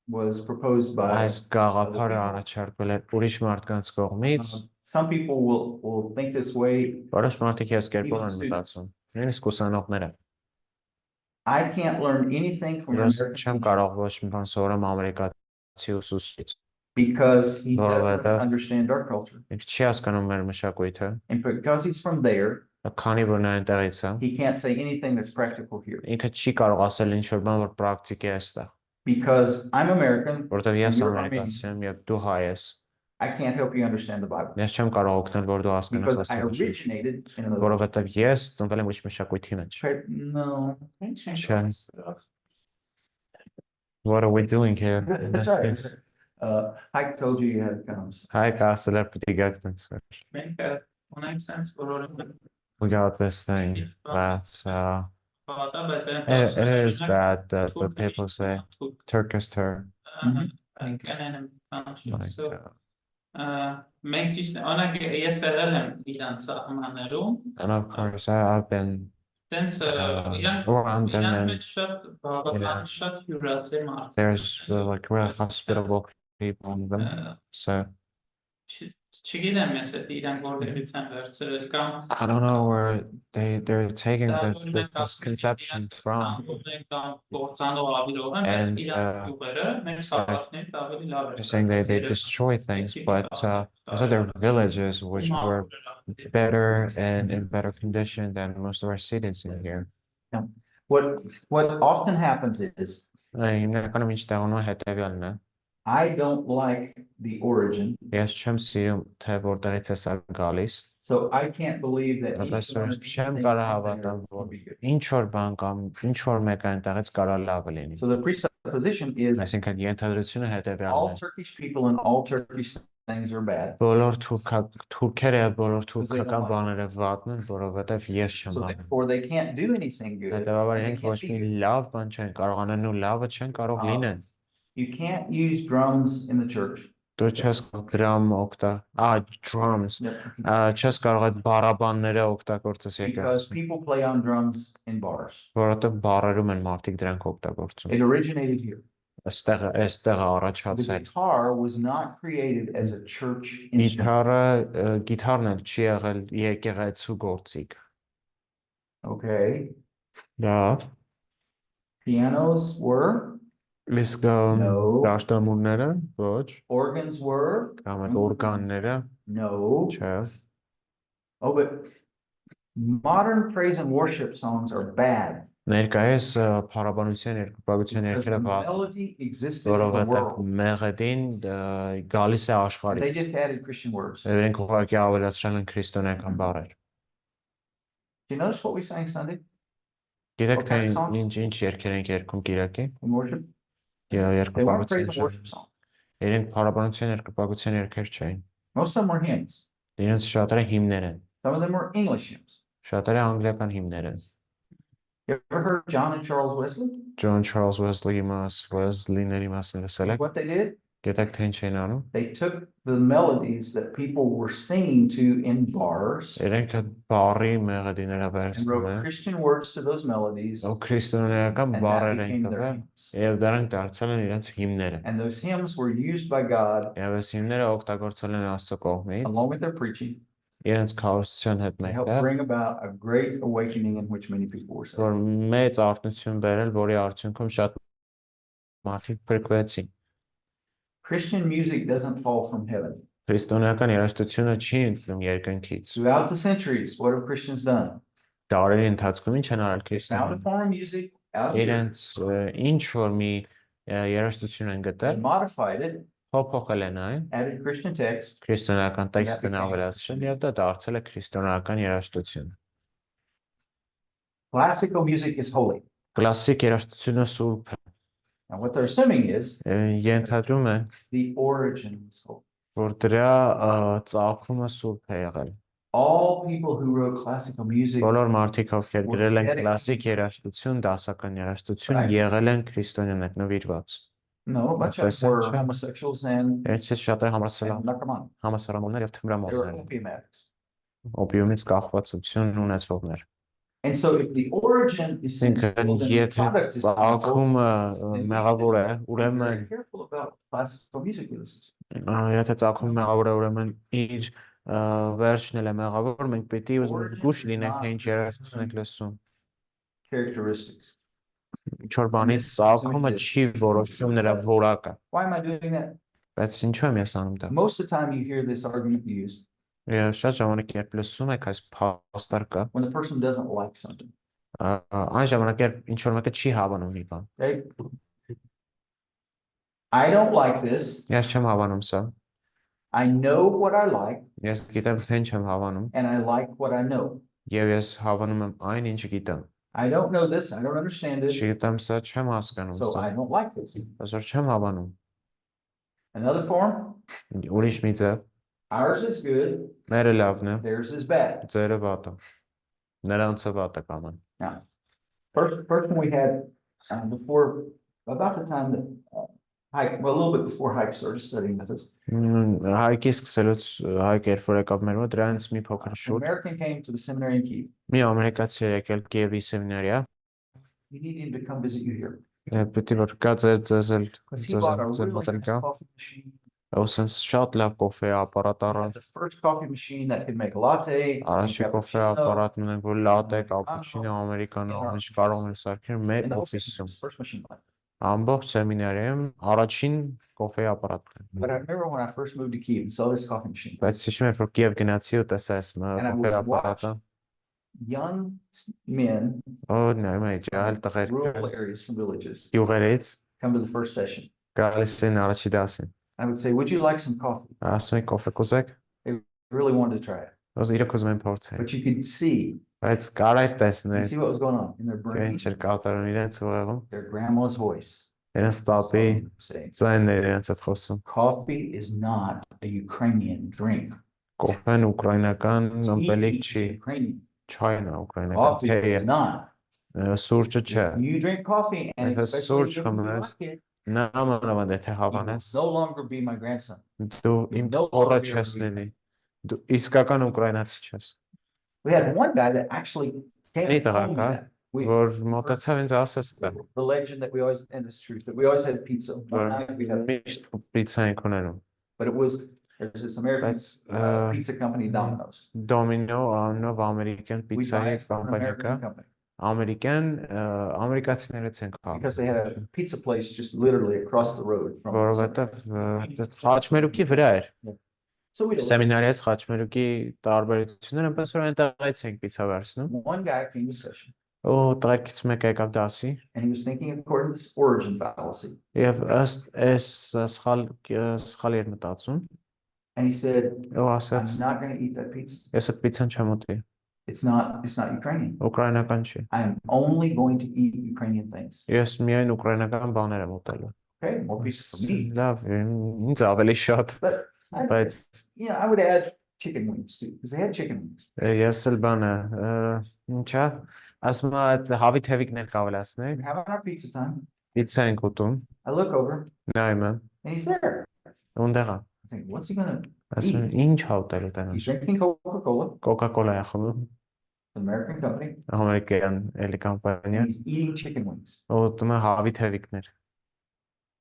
was proposed by
այս գաղափարը առաջարկվել է ուրիշ մարդկանց կողմից,
some people will think this way.
որոշ մարդիկ այս կերպով են մտածում, նույնիսկ ուսանողները։
I can't learn anything from an
Ես
American
չեմ
teacher
կարող ոչ մի բան սովորեմ ամերիկացի ուսուցիչից,
because he
Well,
doesn't
that-
understand our culture.
ինքը չի հասկանում մեր մշակույթը,
And because he's from there,
քանի որ նա այնտեղից է,
he can't say anything that's practical here.
ինքը չի կարող ասել ինչ որ բան, որ պրակտիկ է այստեղ,
Because I'm American,
որովհետև ես
You're
ամերիկացի եմ եւ դու հայ ես։
I can't help you understand the Bible.
Ես չեմ կարող օգնել, որ դու հասկանաս
Because I
Աստծո,
originated in another.
որովհետև ես ծնվել եմ ուրիշ մշակույթի մեջ։
No.
What are we doing here?
That's right. Ike told you you had to come.
Հայ կասել էր պիտի գաք տենց։
Մենք ունենք sense որորում
We got this thing that's
բավական, բայց
it is bad that the people say Turkish term. Like,
Մենք ճիշտ անակ ես եղել եմ իրանց սահմաններում,
and of course I've been
տենց
around them
իրանք
and
մեջ շատ բավական շատ հյուրասեր մարդ
there's like really hospitable people in them. So
չգիտեմ ես այդ իրանք որտեղից են վերցրել կամ
I don't know where they're taking this misconception from.
գործանող ավիրող են,
And,
բայց իրանք ուղերը մեր սավատներից ավելի լավ
They're saying they destroy things, but also their villages which were better and in better condition than most of our cities in here.
What often happens is
Հիմնականում ինչ տեղանում է հետևյալն է.
I don't like the origin,
Ես չեմ սիրում, թե որտեղից է սա գալիս,
so I can't believe that each
Tāpēc
one
es
of these
չեմ
things
կարող
in
հավատալ,
there will
որ
be good.
ինչ որ բան կամ ինչ որ մեկը այնտեղից կարող լավ լինի։
So the presupposition is
Այսինքն ենթադրությունը հետևյալն
all
է.
Turkish people and all Turkish things are bad.
Բոլոր թուրքերը եւ բոլոր
Because they don't
թուրքական
like
բաները վատն են, որովհետեւ ես չեմ
So
հավատում։
therefore they can't do anything good.
Հետևաբար
and they
իրենք
can't
ոչ
be
մի
good.
լավ բան չեն կարող անեն ու լավը չեն կարող լինեն։
You can't use drums in the church.
Դու չես դրամ drums, չես կարող այդ բարաբանները օգտագործես
Because
եկեղեցում,
people play on drums in bars.
որովհետեւ բարերում են մարդիկ դրանք օգտագործում։
It originated here.
Այստեղ
The
առաջացել։
guitar was not created as a church instrument.
Գիտարն էլ չի եղել եկեղեցու գործիք։
Okay.
Լավ։
Pianos were.
Իսկ
No.
դաշտամուրները ոչ,
Organs were.
կամ այդ օրգանները
No.
չէ։
Oh, but modern praise and worship songs are bad.
Ներկայիս փառաբանության երկրպագության
Because
երկերը
the
վատ,
melody existed in the
որովհետև
world.
մեղեդին գալիս է
They
աշխարհից։
just added Christian words. Do
Իրենք ուղղակի ավելացրել են քրիստոնեական բառեր։
you notice what we sang Sunday
Գիտեք
What
թե
kind of songs?
ինչ երկեր են երգում Կիրակի։
in worship? They weren't praise and worship
Երկրպագության
songs.
իրենք փառաբանության երկրպագության երկեր չէին։
Most of them were hymns.
Իրենց շատերը հիմներ են։
Some of them were English hymns.
Շատերը անգլիական հիմներ են։
You ever heard John and Charles Wesley?
John Charles Wesley-ի Wesley-ների մասին լսել եք։
What they did?
Գիտեք թե ինչ էին անում։
They took the melodies that people were singing to in bars
Իրենք այդ բառի մեղեդիները
and
վերցնում
wrote
են։
Christian words to those melodies,
Ու քրիստոնեական
and that
բառեր են
became their
տվել,
hymns.
եւ դրանք դարձել են իրենց հիմները։
And those hymns were used by God
Եվ այս հիմները օգտագործել են Աստծո կողմից
along with their preaching
իրենց քարոզության հետ
to help
մեկտեղ,
bring about a great awakening in which many people were saved.
որ մեծ արտնություն բերել, որի արդյունքում շատ մարդիկ փրկվեցին։
Christian music doesn't fall from heaven.
Քրիստոնեական երաժշտությունը չի ընկնում երկնքից։
Throughout the centuries, what have Christians done?
Դարերի ընթացքում ինչ են արել
They found a
քրիստոնյաները։
form of music out here.
Իրենց ինչ որ մի երաժշտություն են
They
գտել,
modified it,
փոփոխել են այն,
added Christian text,
քրիստոնեական տեքստն
became
ավելացրել եւ դա դարձել է քրիստոնեական երաժշտություն։
classical music is holy.
Կլասիկ երաժշտությունը սուրբ է։
And what they're assuming is
Ենթադրում է,
the origin is holy.
որ դրա ծագումը սուրբ է եղել։
All people who wrote classical music
Բոլոր մարդիկ, ովքեր գրել են
dedicated-
կլասիկ երաժշտություն, դասական երաժշտություն,
Right.
եղել են քրիստոնյաներ նվիրված։
No, a bunch of
That's
them were
essential.
homosexuals and
Այսպես շատ է
narcoman.
համասարամոլներ եւ
They were
թմրամոլներ,
opium addicts.
օպիումից կախվածություն ունեցողներ։
And so if the origin is sinful,
Ինքն
then the
եթե
product is sinful,
ծագումը
then we
մեղավոր է,
should be
ուրեմն
very careful about classical music we listen to.
եթե ծագումը մեղավոր է, ուրեմն իր վերջն էլ է մեղավոր, մենք պետք է զգուշ լինենք, թե ինչ երաժշտություն ենք լսում։
Characteristics.
Ինչ որ բանից ծագումը չի որոշում նրա որակը։
Why am I doing that?
Բայց ինչու եմ ես անում դա։
Most of the time you hear this argument used
Ես շատ ժամանակ երբ լսում եք այս փաստարկը,
when the person doesn't like something.
այն ժամանակ երբ ինչ որ մեկը չի հավանում մի բան։
Okay? I don't like this.
Ես չեմ հավանում սա։
I know what I like
Ես գիտեմ թե ինչ եմ հավանում,
and I like what I know.
եւ ես հավանում եմ այն, ինչ գիտեմ։
I don't know this. I don't understand this.
Չգիտեմ սա, չեմ հասկանում
So
սա։
I don't like this.
Այսօր չեմ հավանում։
Another form,
Ուրիշ մի ձև,
ours is good,
մերը լավն է,
theirs is bad.
ձերը վատը։ Նրանցը վատը կանան։
Now, first one we had before, about the time that Hike, well, a little bit before Hike started studying with us.
Հայկի սկսելուց հայկ երբ որ եկավ մեր մոտ, դրանից մի փոքր
An
շուտ
American came to the seminary in Kyiv.
մի ամերիկացի է եկել Կիևի սեմինարիա,
You need him to come visit you here.
պետք է որ կա ձեզել
Because he bought a really
մոտել
nice
կա,
coffee machine.
ուսens շատ լավ կոֆե ապարատ
He
առավ,
had the first coffee machine that could make a latte. and
առաջի կոֆե
cappuccino,
ապարատն ունենք, որ լատե, կապուչինո, ամերիկանո, ինչ կարող են սարքել մեր
and the whole seminary,
օֆիսում։
his first machine.
Ամբողջ սեմինարիում առաջին կոֆե ապարատն։
But I remember when I first moved to Kyiv and saw this coffee machine.
Բայց հիշում եմ որ Կիև գնացի ու տեսա այս
And I
կոֆե
would
ապարատը,
young men
Նայում է ջահել
from rural
տղերք
areas from villages
յուղերից
come to the first session.
գալիս են առաջի դասին։
I would say, would you like some coffee?
Ասում են կոֆե կուզեք,
They really wanted to try it.
իրոք ուզում են փորձել։
But you could see,
Բայց կարայր
you
տեսնել,
see what was going on in their
թե
brain,
ինչ էր կատարում իրենց ուղեղում,
their grandma's voice.
իրենց տատի
Saying,
ձայնները իրենց հետ խոսում։
coffee is not a Ukrainian drink.
Կոֆեն ուկրաինական ըմպելիք
Tea
չի,
is Ukrainian.
չայն է ուկրաինական
Coffee
թեյ է,
is not.
սուրճը չէ։
If you drink coffee and
If it's
especially
surge
if you
commerce,
like it,
Նա մանավանդ եթե
you will
հավանես,
no longer be my grandson.
դու իմ թոռը չես լինի, դու իսկական ուկրաինացի չես։
We had one guy that actually came
Մի
and told me
տղա կա,
that. We,
որ մոտեցավ ինձ ասաց դա,
the legend that we always, and it's truth, that we always had pizza.
որ
One night we had,
միշտ պիցա ենք ունենում,
but it was, there's this American
բայց
pizza company, Domino's.
Domino անունով ամերիկյան
We buy
պիցայի
it from an
կամպանիա կա,
American company
ամերիկացիներից ենք
because they had a pizza place just literally across the road from.
որովհետև խաչմերուկի վրա էր,
So we did.
սեմինարիից խաչմերուկի տարբերությունները, այնպես որ այնտեղից ենք պիցա վերցնում,
One guy came to session
ու տղերքից մեկը եկավ դասի,
and he was thinking according to this origin fallacy.
եւ ըստ այս սխալի էր մտածում,
And he said,
ու
I'm
ասաց,
not going to eat that pizza.
ես այդ պիցան չեմ ուտի,
It's not Ukrainian.
ուկրաինական չի,
I am only going to eat Ukrainian things.
ես միայն ուկրաինական bաներ եմ ուտելու,
Okay, more pizza for me.
լավ, ինձ ավելի շատ,
But
բայց
I would add chicken wings too, because they had chicken wings.
ես էլ բանը, ինչա, ասում եմ այդ հավի թևիկներ կավելացնենք,
We're having our pizza time.
պիցա ենք ուտում,
I look over
նայում եմ,
and he's there.
ունդեղ է,
I think, what's he going to?
ասում եմ, ինչ ա ուտելու
He's
տենաս,
drinking Coca-Cola,
կոկա-կոլա է խմում,
an American company,
ամերիկյան էլի կամպանիա,
and he's eating chicken wings.
ու ուտում է հավի թևիկներ,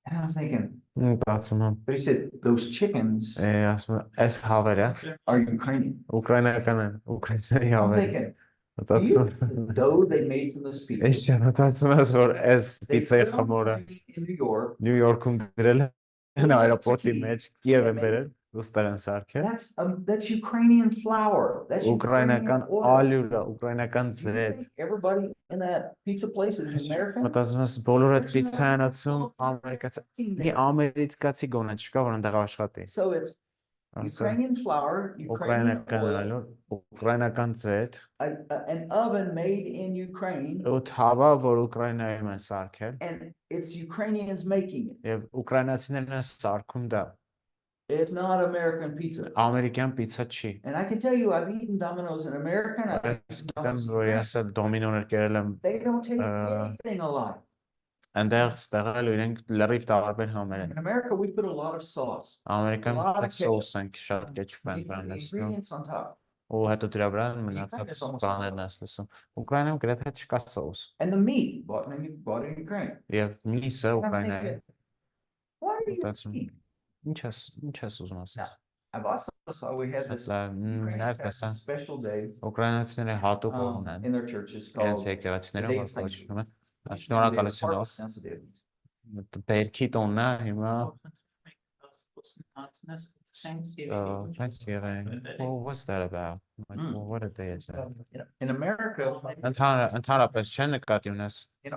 And I'm thinking,
մտածում եմ,
but he said, those chickens
ասում եմ, այս հավերը
are Ukrainian.
ուկրաինական են, ուկրաինայի
I'm
հավեր,
thinking,
մտածում
the dough they made from this pizza.
Ես մտածում ես, որ այս
They
պիցայի
filmed
խմորը
it in New York.
Նյու Յորքում դրել են այրապորտի մեջ, Կիև են բերել, ուստեղ են սարքել,
That's Ukrainian flour. That's
ուկրաինական
Ukrainian oil.
ալյուրը, ուկրաինական
You
ձետ,
think everybody in that pizza place is American?
մտածում ես բոլոր այդ պիցայանացում ամերիկացի, մի ամերիկացի գոնե չկա, որ ընդեղ աշխատի,
So it's Ukrainian flour, Ukrainian
ուկրաինական
oil,
ալյուր, ուկրաինական ձետ,
an oven made in Ukraine,
ու թավա, որ Ուկրաինայում են սարքել,
and it's Ukrainians making it.
եւ ուկրաինացիներն են սարքում դա,
It's not American pizza.
ամերիկյան պիցա չի,
And I can tell you, I've eaten Domino's in America. And I've
ես
eaten
գիտեմ,
Domino's in
որ
France.
ես էլ դոմինոներ կերել եմ
They don't taste anything alike.
այնտեղ ստեղել ու իրենք լրիվ տարբեր համեր են,
In America, we put a lot of sauce,
ամերիկան
A lot of
այդ սոուս ենք շատ կեչուպ են
the
վրան լցնում,
ingredients on top.
ու հետո դրա վրա
Ukraine is
մնացած
almost
բաներն ես լսում, Ուկրաինայում գրեթե չկա սոուս,
And the meat bought in Ukraine.
եւ միսը
And I'm
Ուկրաինայի,
thinking, what are you
That's-
thinking?
ինչ ես ուզում ասես,
I've also saw we had this
Լավ,
Ukrainians
լավ
have
տեսա,
this special day
ուկրաինացիները հատուկ օր ունեն,
in their churches
իրենց
called
եկեղեցիներում,
the Day
որ
of Thanksgiving.
կոչվում է,
Day of
շնորհակալություն,
Harvest Sensitive.
բերքի տոնն է հիմա,
Thanksgiving.
Thanksgiving, well, what's that about, like, well, what a day is that,
In America,
ընդհանրապես չեն նկատի ունես,
in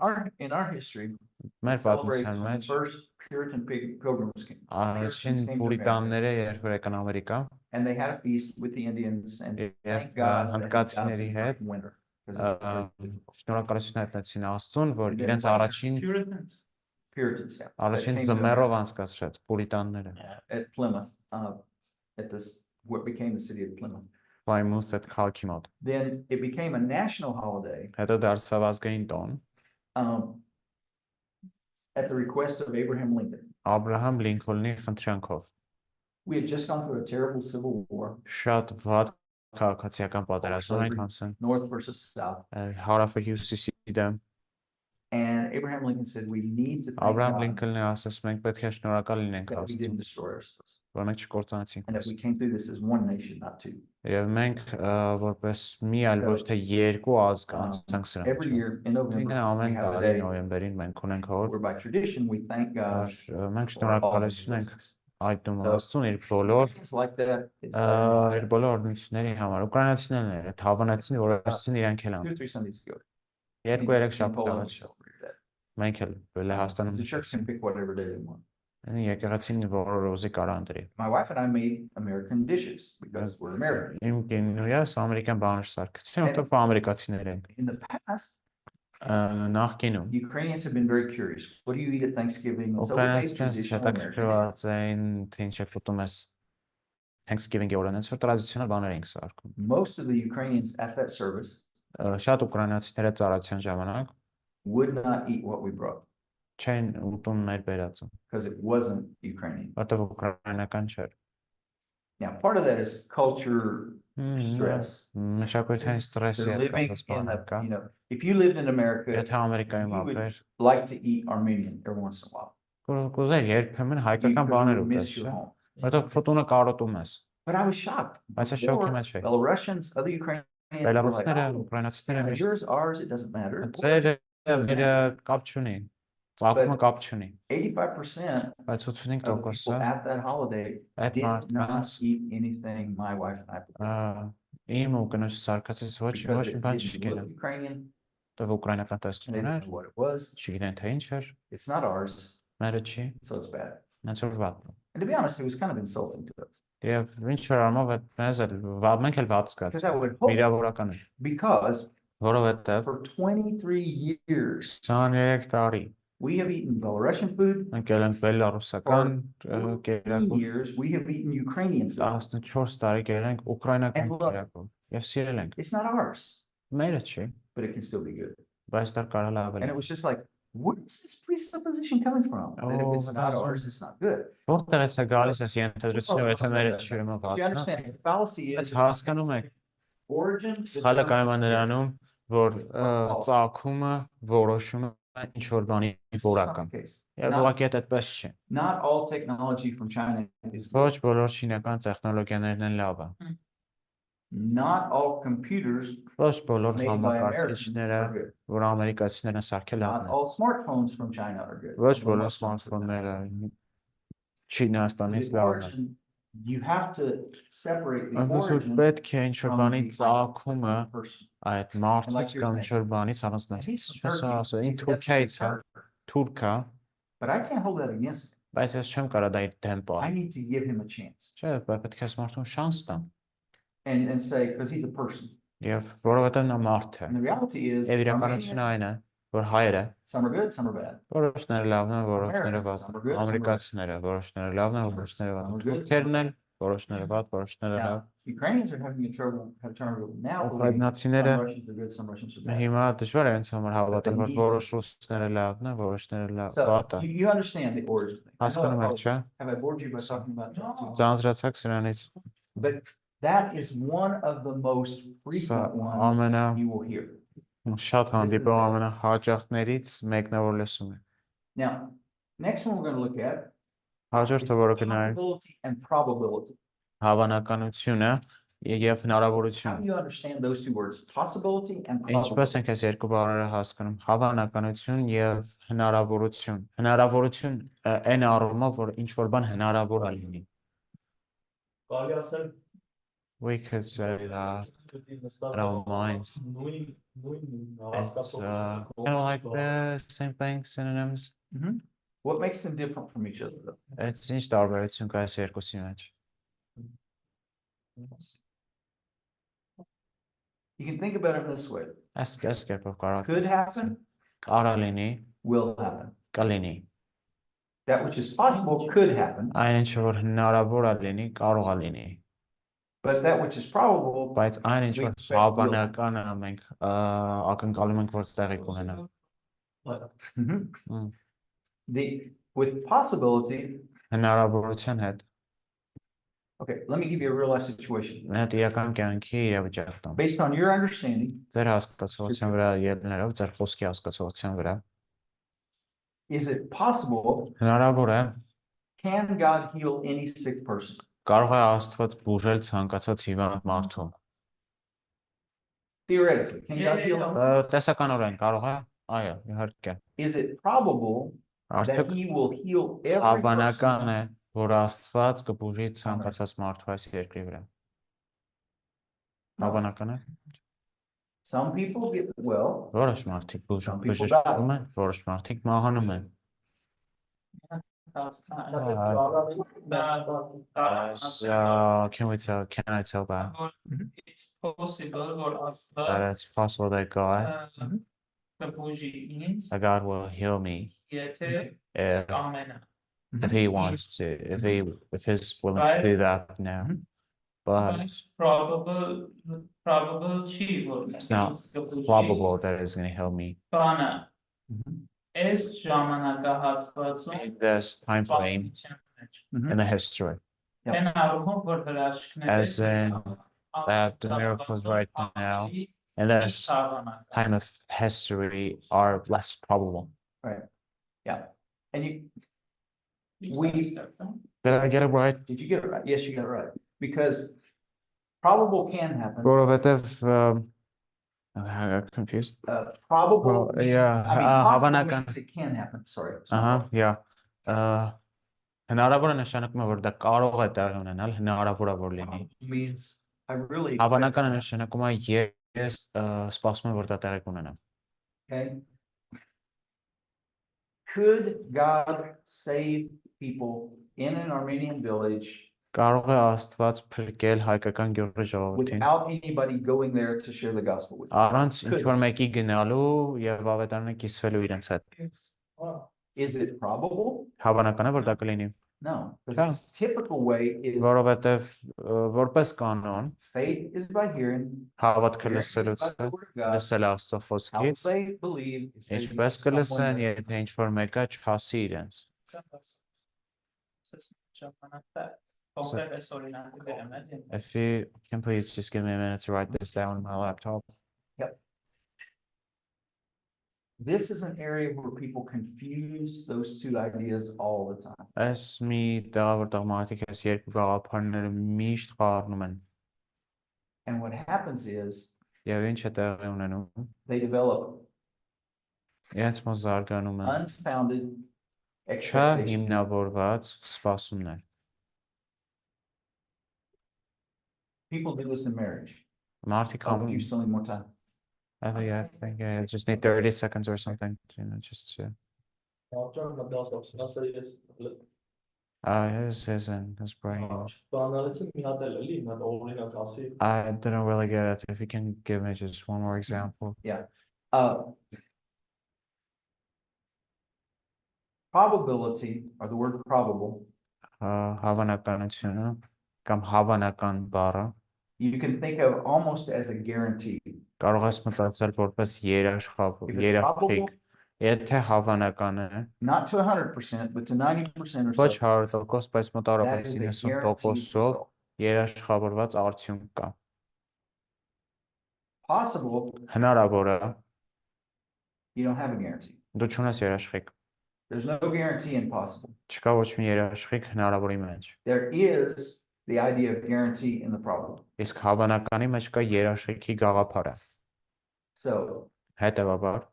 our history, we
մեր
celebrate
պատմության
when the
մեջ,
first Puritan pilgrims came.
առաջին
came to America,
պուրիտանները երբ որ եկան Ամերիկա,
and they had a feast with the Indians, and
Եվ,
thank God that
հնդկացիների
we got
հետ,
through winter, 'cause it was very difficult.
շնորհակալություն հայտնեցին Աստծուն, որ
And then
իրենց
like
առաջին
Puritans, yeah, that
առաջին
came to
ձմեռով
America
անցկացրած պուրիտանները,
at Plymouth, at this what became the city of Plymouth.
Plymouth այդ քաղաքի մոտ,
Then it became a national holiday
հետո դարձավ ազգային տոն,
um, at the request of Abraham Lincoln.
Աբրահամ Լինքոլնի խնդրանքով,
We had just gone through a terrible civil war,
շատ վատ քաղաքացիական պատերազմ ենք անցել,
North versus South,
հարավը հյուսիսի դեմ,
and Abraham Lincoln said, we need to thank
Աբրահամ
God
Լինքոլնի ասաց մենք պետք է շնորհակալ լինենք
that we
Աստծուն,
didn't destroy ourselves,
որ մենք չկործանեցինք
and that
մեզ,
we came through this as one nation, not two.
եւ մենք որպես մի այլ ոչ թե երկու ազգ անցանք սրանք,
Every year in November,
ինքն
we
ամեն
have a
տարի
day
նոյեմբերին մենք ունենք օր,
where by tradition we thank God
մենք
for all of his
շնորհակալություն ենք
blessings.
այդում Աստծուն իր բոլոր
It's like that. It's
իր բոլոր օրենությունների համար ուկրաինացիներն են հավանեցին որ Աստծուն իրենք էլ
2 or 3 Sundays ago.
2-3
In
շաբաթ
Poland,
առաջ
we celebrated that.
մենք էլ Լեհաստանում
The church can pick whatever day they want.
եկեղեցին որ ուզի կարանդրի
My wife and I made American dishes because we're Americans.
իմ կինոյս ամերիկյան բաներ սարքեցին որտեղ ամերիկացիներ են
In the past,
նախկինում
Ukrainians have been very curious. What do you eat at Thanksgiving? And so we made
ուկրաինացիները
traditional American dishes.
հետաքրքրված են թե ինչ է ուտում ես Thanksgiving-ի օրն են որ տրադիցիոնալ բաներ ենք սարքում
Most of the Ukrainians at that service
շատ ուկրաինացիները ծառայության ժամանակ
would not eat what we brought
չեն ուտում մեր բերածը
because it wasn't Ukrainian.
որտեղ ուկրաինական չէր
Now, part of that is culture stress.
մշակութային ստրեսի
They're
հետ
living
կապված
in
բաներ կա
the, if you lived in America,
եթե Ամերիկայում
you would
ապրեր
like to eat Armenian every once in a while.
կուզեր երբեմն
You,
հայկական
'cause
բաներ
you miss
ուտես
your
չէ
home.
որտեղ ֆոտոնը կարոտում ես
But I was shocked.
Բայց ես
Before,
շոկի մեջ էի
Belarusians, other Ukrainians were like,
բելարուսները
oh,
ուկրաինացիները
yeah,
միշտ
yours, ours, it doesn't matter.
ծերը մերը կապ չունի ծագումը կապ չունի
85%
բայց
of
85%
the people at that holiday
այդ
did not
մարդկանց
eat anything my wife and I prepared.
իմ ու կնոջ սարկացից ոչ
Because
մի
it
բան
didn't
չգիտեն
look Ukrainian,
դեռ ուկրաինական
they
տեսություն
didn't
ուներ
know what it was.
չգիտեն թե ինչ էր
It's not ours,
մերը չի
so it's bad.
նենց որ վատ
And to be honest, it was kind of insulting to us.
եւ ինչ որ արմով այդ մեզ էլ մենք էլ վատ
Because I
զգացինք
would hope,
վիրավորական է
because
որովհետեւ
for 23 years,
23 տարի
we have eaten Belarusian food.
մենք ել ենք բելարուսական
14
կերակուր
years, we have eaten Ukrainian food.
14 տարի կերել ենք ուկրաինական
And look,
կերակուր եւ սիրել ենք
It's not ours,
մերը չի
but it can still be good.
բայց դա կարող է
And it
ավելի
was just like, where is this presupposition coming from? That if
Oh,
it's
but
not
that's-
ours, it's not good.
որտեղից է gալիս այս ենթադրությունը եթե մերը չի ուրեմն
You
վատ
understand, the fallacy
բայց
is
հասկանում եք
origin.
սխալը կայանում է
determines
նրանում որ ծագումը որոշում է ինչ որ բանի
It's not
որական
the case.
եւ ուղղակի այդ այդպես չի
Not all technology from China is good.
ոչ բոլոր չինական տեխնոլոգիաներն են լավը
Not all computers
ոչ բոլոր
made by Americans
համակարգիչները
are good.
որ ամերիկացիներն են սարքել
Not
լավն են
all smartphones from China are good.
ոչ
Although
բոլոր
most of them are good.
սմարթֆոնները
So
Չինաստանից
the
լավն են
origin, you have to separate the
այնպես որ
origin
պետք է ինչ որ
from
բանի
the
ծագումը
person.
այդ մարդուց
like you're
կամ ինչ
saying.
որ բանից
And
առանձնացնի
he's from
Այսպես
Turkey.
ասω ին
He's
Թուրքիայից է
ethnically
թուրքա
But I can't hold that against him.
բայց ես չեմ կարող դա իր դեմ
I
պահել
need to give him a chance
չէ պետք է մարդուն շանս տամ
and say, because he's a person.
եւ որովհետեւ նա մարդ է
And the reality is,
եւ իրականությունը այն է որ հայերը
some are good, some are bad.
որոշները լավն են որոշները վատ
Some are good, some are bad.
ամերիկացիները որոշները լավն են որոշները
Some are
վատ
good,
թուրքերն են որոշները վատ որոշները լավ
Now, Ukrainians are having trouble now. believing
ուկրաինացիները
Some Russians are good, some Russians are bad.
հիմա դժվար է ինձ համար հավատալ որ
need-
որոշ ռուսները լավն են որոշները լավ
So
վատը
you understand the origin. thing. I know
հասկանում
I
եք չէ
have I bored you by talking about that too much?
ձանձրացակ սրանից
But that is one of the most frequent ones
ամենա
you will hear.
շատ հանդիպող ամենահաճախներից մեկն է որ լսում է
Now, next one we're going to look at is
հաջորդը որը գնահարենք
possibility and probability.
հավանականությունը եւ
How
հնարավորությունը
do you understand those two words? Possibility and
Ինչպես
probability.
ենք այս երկու բառերը հասկանում հավանականություն եւ հնարավորություն հնարավորություն այն առումով որ ինչ որ բան հնարավոր է լինի
Կարելի ասել
we could say that
գտի
in our minds
նույն
it's kind of like the same thing synonyms
Mhm. What makes them different from each other though?
it's ինչ տարբերություն կա այս երկուսի մեջ
You can think about it this way.
այս կերպով կարող
Could happen,
կարա լինի
will happen.
կլինի
That which is possible could happen,
այն ինչ որ հնարավոր է լինի կարող է լինի
but that which is probable,
բայց այն ինչ
we
որ
expect will.
հավանական է մենք ակնկալում ենք որ տեղի կունենա
Mhm. With possibility,
հնարավորության հետ
okay, let me give you a real life situation.
Այդ իրական կյանքի իրավիճակ տամ
Based on your understanding,
ձեր հասկացողության վրա ելներով ձեր խոսքի հասկացողության վրա
is it possible,
հնարավոր է
can God heal any sick person?
կարող է Աստված բուժել ցանկացած հիվանդ մարդու
Theoretically, can God heal him?
տեսականորեն կարող է այո իհարկե
Is it probable that
արդյոք
he will heal every
հավանական
person
է որ Աստված կբուժի ցանկացած մարդու այս երկրի վրա։ Հավանական է։
Some people get well.
Որոշ մարդիկ
Some people
բուժվում
die.
են, որոշ մարդիկ մահանում են։ Can I tell that?
It's possible որ
That
Աստված
it's possible that God,
կբուժի ինձ,
that God will heal me
եթե
if
կամենա։
he wants to, if he's willing to do that now. But
Բայց probable չի որ
it's not
ինձ կբուժի։
probable that it's going to heal me.
Բանը
Mhm.
այս ժամանակահատվածում
In this time frame in the history,
Այն առումով որ հրաշքները
as in that the miracles right now in this time of history are less probable.
Right. Yeah. And you,
Did I get it right?
did you get it right? Yes, you got it right. Because probable can happen.
Որովհետև I got confused.
Probable.
Well, yeah,
I mean, possible
հավանական-
means it can happen. Sorry.
Yeah. Հնարավոր է նշանակում է որ դա կարող է տեղի ունենալ, հնարավոր է որ լինի։
Means I really.
Հավանական է նշանակում է ես սպասում եմ որ դա տեղի կունենա։
Okay. Could God save people in an Armenian village
Կարող է Աստված փրկել հայկական գյուղի ժողովրդին
without anybody going there to share the gospel with them?
առանց ինչ-որ մեկի գնալու եւ ավետարանը կիսվելու իրենց հետ։
Is it probable?
Հավանական է որ դա կլինի,
No.
Yeah.
The typical way is
որովհետեւ որպես կանոն
faith is by hearing.
հավատքը
Hearing is
լսելուց
by the
է,
word of God.
լսել Աստծո
How
խոսքից,
they believe if they
ինչպես
meet someone
կլսեն,
that's-
եթե ինչ-որ մեկը չհասի իրենց։ If you can please just give me a minute to write this down on my laptop.
This is an area where people confuse those two ideas all the time.
Այս մի տեղավորտող մարդիկ այս երկու գաղափարները միշտ խառնում են։
And what happens is
Եվ ինչ է տեղի ունենում։
they develop
Իրենց մոտ զարգանում են
unfounded expectations.
չհիմնավորված սպասումներ։
People do this in marriage.
Մարդիկ
Oh,
համ
you still need more time.
I think I just need 30 seconds or something, just to his brain. I didn't really get it. If you can give me just one more example.
Probability, or the word probable,
Հավանականությունը կամ հավանական բառը
you can think of almost as a guarantee.
կարող ես մտածել որպես երաշխավոր,
If it's
երաշխիք,
probable,
եթե հավանական է,
not to 100%, but to 90% or
ոչ
so,
100%, բայց
that
մոտավորապես
is a guaranteed
90%-ով
result.
երաշխավորված արդյունք կա։
Possible,
Հնարավոր է,
you don't have a guarantee.
դու չունես երաշխիք,
There's no guarantee in possible.
չկա ոչ մի երաշխիք հնարավորի մեջ։
There is the idea of guarantee in the probable.
Իսկ հավանականի մեջ կա երաշխիքի գաղափարը։
So,
Հետևաբար,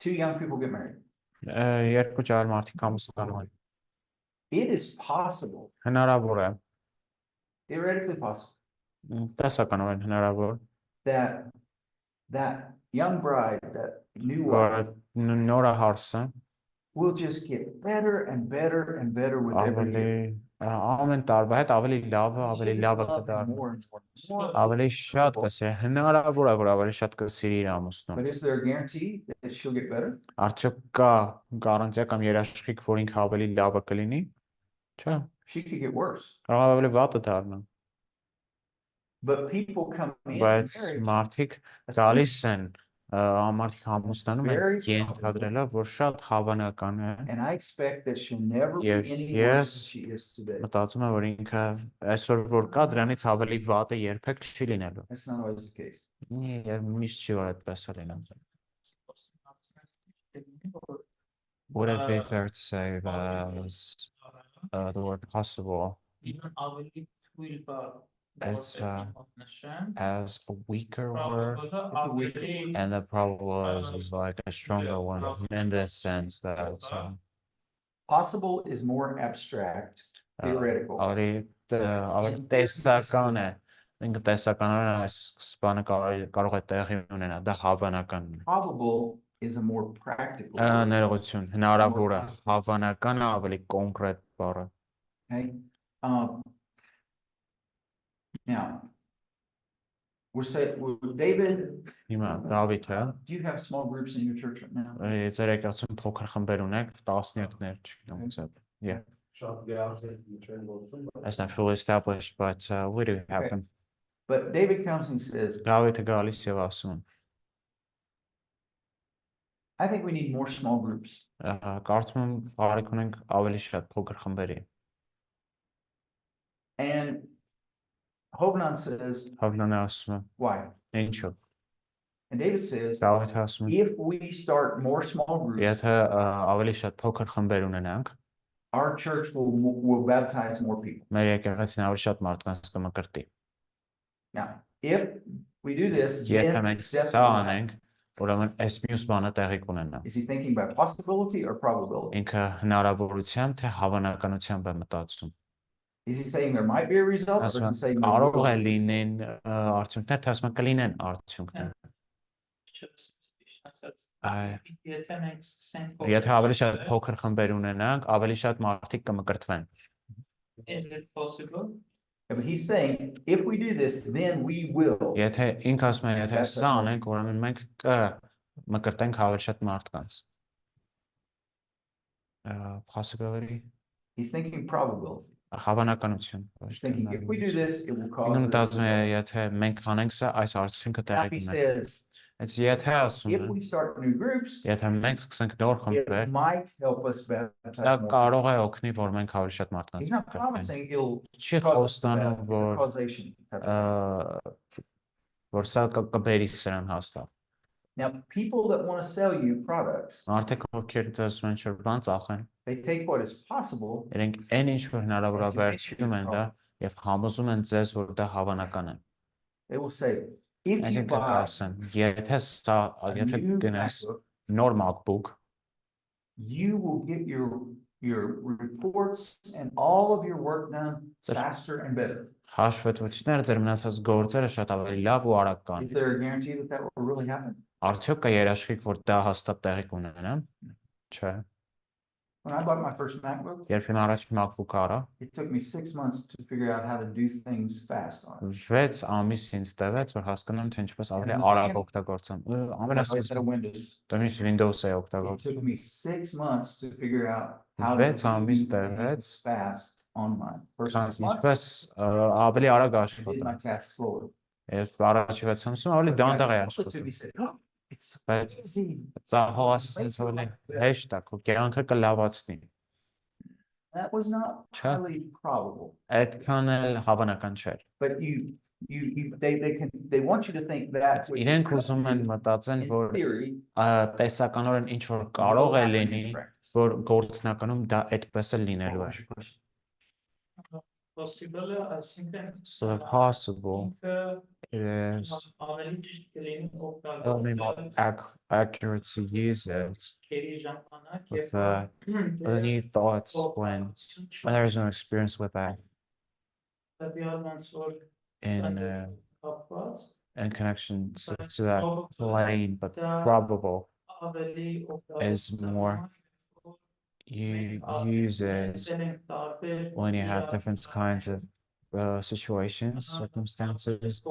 two young people get married.
երկու ճար մարդիկ ամուսնանում են։
It is possible,
Հնարավոր է,
theoretically possible,
տեսականորեն հնարավոր,
that young bride, that new
որ
wife,
նորահարսը
will just get better and better and better with every year.
ամեն տարվա հետ ավելի լավը կդառնա,
More and more.
ավելի շատ կսիրի, հնարավոր է որ ավելի շատ կսիրի իր ամուսնուն։
But is there a guarantee that she'll get better?
Արդյոք կա գարանտիա կամ երաշխիք, որ ինքը ավելի լավը կլինի։ Չէ,
She could get worse.
կարող է ավելի վատը դառնա,
But people come in
բայց
marriage,
մարդիկ
assuming
գալիս են մարդիկ ամուսնանում են
Very
ենթադրելով, որ շատ հավանական է,
and I expect that she'll never be
Yes,
any
yes.
worse than she is today.
մտածում եմ, որ ինքը այսօր որ կա, դրանից ավելի վատը երբեք չի լինելու։
That's not always the case.
Եվ միշտ չի որ այդպես է լինում։ Would it be fair to say that the word possible
Իրան ավելի թույլ բառ
it's as a weaker word, and the probable is like a stronger one in the sense that
possible is more abstract, theoretical.
տեսական է, ինքը տեսականորեն այս բանը կարող է տեղի ունենալ, դա հավանական է։
Probable is a more practical.
Ներողություն, հնարավոր է, հավանական է ավելի կոնկրետ բառը։
Okay. Now, David.
David,
do you have small groups in your church right now?
Ձեր եկեղեցում փոքր խմբեր ունեք, տասնյակներ, չգիտեմ, yeah. That's not fully established, but we do have them.
But David comes and says,
David գալիս եւ ասում,
I think we need more small groups.
Կարծում եմ կարիք ունենք ավելի շատ փոքր խմբերի։
And Hovnan says, why?
Ինչու։
And David says,
David ասում,
if we start more small groups,
եթե ավելի շատ փոքր խմբեր ունենանք,
our church will baptize more people.
Մեր եկեղեցին ավելի շատ մարդկանց կմկրտի։
Now, if we do this,
Եթե մենք սա անենք, ուրեմն այս մյուս բանը տեղի կունենա։
Is he thinking by possibility or probability?
Ինքը հնարավորությամբ թե հավանականությամբ է մտածում։
Is he saying there might be a result, or is he saying
կարող է լինեն արդյունքներ, թե ասում կլինեն արդյունքներ։ Եթե ավելի շատ փոքր խմբեր ունենանք, ավելի շատ մարդիկ կմկրտվեն։
Is it possible?
But he's saying, if we do this, then we will.
Եթե ինքը ասում է, եթե սա անենք, ուրեմն մենք կմկրտենք ավելի շատ մարդկանց։ Possibility.
He's thinking probability.
Հավանականություն։
He's thinking, if we do this, it will cause.
Եթե մենք անենք սա, այս արդյունքը տեղի կունենա։
If we start new groups,
եթե մենք սկսենք նոր
it
խմբեր,
might help us baptize
դա
more.
կարող է օգնի, որ մենք ավելի շատ մարդկանց
He's not promising it'll
չի
cause
խոստանում, որ
causation.
որ սա կբերի սրան հաստատ։
Now, people that want to sell you products,
Մարդիկ ովքեր ձեզ ուրեմն շուտ բան ծախեն,
they take what is possible.
իրենք այն ինչ որ հնարավոր է վերցնում են դա եւ համոզում են ձեզ, որ դա հավանական է։
They will say, if you
Այսինքն
buy
ասեն, եթե գնաս նոր MacBook,
you will get your reports and all of your work done faster and better.
հաշվետվությունները ձեր մնացած գործերը շատ ավելի լավ ու արագ կան։
Is there a guarantee that that will really happen?
Արդյոք կա երաշխիք, որ դա հաստատ տեղի կունենա։ Չէ։
When I bought my first MacBook,
Երբ իմ առաջին MacBook-ը արա,
it took me 6 months to figure out how to do things fast on it.
6 ամիս ինձ տևեց, որ հասկանամ, թե ինչպես ավելի արագ օգտագործեմ։
Instead of Windows.
Դեմից Windows-ը
It
օգտագործում։
took me 6 months to figure out how to
6 ամիս
do
տևեց,
things fast on my first 6 months.
ինչպես ավելի արագ
I did
աշխատում։
my tasks slowly.
Ես առաջի 6 ամսում ավելի դանդաղ է աշխատում։
It's so
Բայց
easy.
ծախողասից ավելի հեշտ է, քո կյանքը կլավացնի։
That was not
Sure.
highly probable.
Այդքան էլ հավանական չէր։
But they want you to think that with
Իրենք ուզում են մտածեն,
in
որ
theory,
տեսականորեն ինչ որ կարող է լինի, որ գործնականում դա այդպես է լինելու է։
Possible, I think that
So possible is only more accurate to use it with any thoughts when there is no experience with that in connection to that plain but probable is more you use it when you have different kinds of situations, circumstances.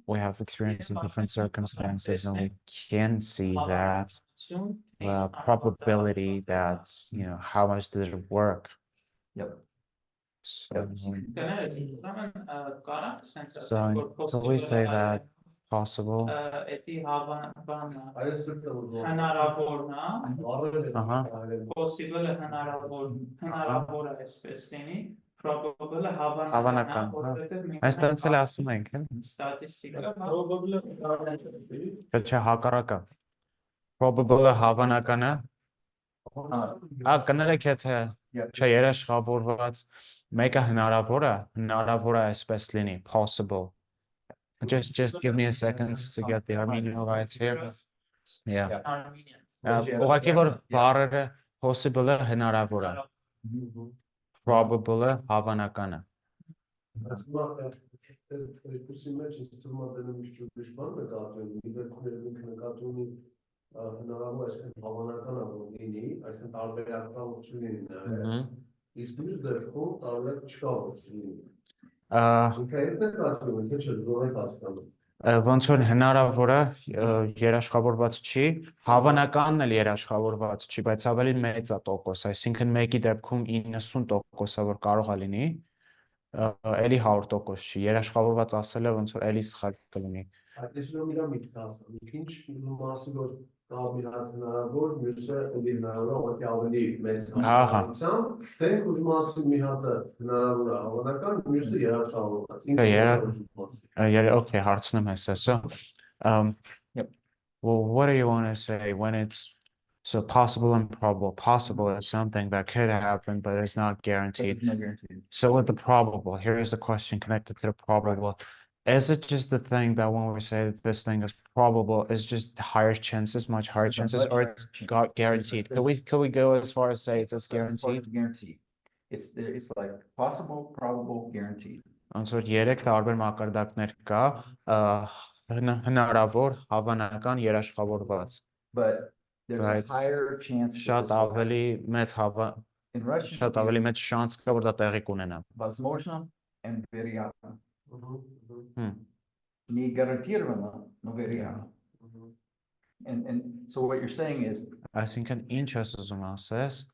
We have experienced in different circumstances, and we can see that the probability that, you know, how much did it work.
Yep.
So can we say that possible? Հավանական։ Այստեղից էլ ասում ենք, չէ հակառակը։ Probable-ը հավանական է։ Կներեք, եթե չէ երաշխավորված Մեկը հնարավոր է այսպես լինի, possible. Just give me a second to get the Armenian right here. Yeah.
Armenian.
Ուղղակի որ բառերը possible-ը հնարավոր է, probable-ը հավանական է։
Երկուսի մեջ ինձ թվում է դնում մի քիչ ուրիշ բան նկատում, մի դեպքում ինքը նկատում ունի հնարավոր այսպես հավանական է որ լինի, այսպես տարբերական չլինի նաև։ Իսկ մյուս դեպքում տարբերակ չկա որ չլինի։ Ինքը այդ նկատում է, չէ՞ որ այդ հասկանում։
Ոնց որ հնարավոր է երաշխավորված չի, հավանականն էլ երաշխավորված չի, բայց ավելի մեծ է տոկոս, այսինքն մեկի դեպքում 90%-ը որ կարող է լինի, էլի 100% չի, երաշխավորված ասելը ոնց որ էլի սխալ կլինի։
Այսինքն իրա միտքը ասում, ինչ մասի որ կա մի հատ հնարավոր, մյուսը էլի հնարավոր, ավելի մեծ հավանականությամբ, թե ուզում ասում մի հատը հնարավոր է հավանական, մյուսը երաշխավորված։
Okay, հարցնեմ հեսա, so well, what do you want to say when it's so possible and probable? Possible is something that could happen, but it's not guaranteed. So with the probable, here is the question connected to the probable. Is it just the thing that when we say that this thing is probable, is just higher chances, much higher chances, or it's got guaranteed? Could we go as far as say it's guaranteed?
Guaranteed. It's like possible, probable, guaranteed.
Ոնց որ 3 տարբեր մակարդակներ կա, հնարավոր, հավանական, երաշխավորված։
But there's a higher chance
շատ ավելի մեծ շատ ավելի մեծ շանս կա որ դա տեղի կունենա։
Возможно and вероятно. Не гарантированно, но вероятно. And so what you're saying is
Այսինքն ինչ ես ուզում ասես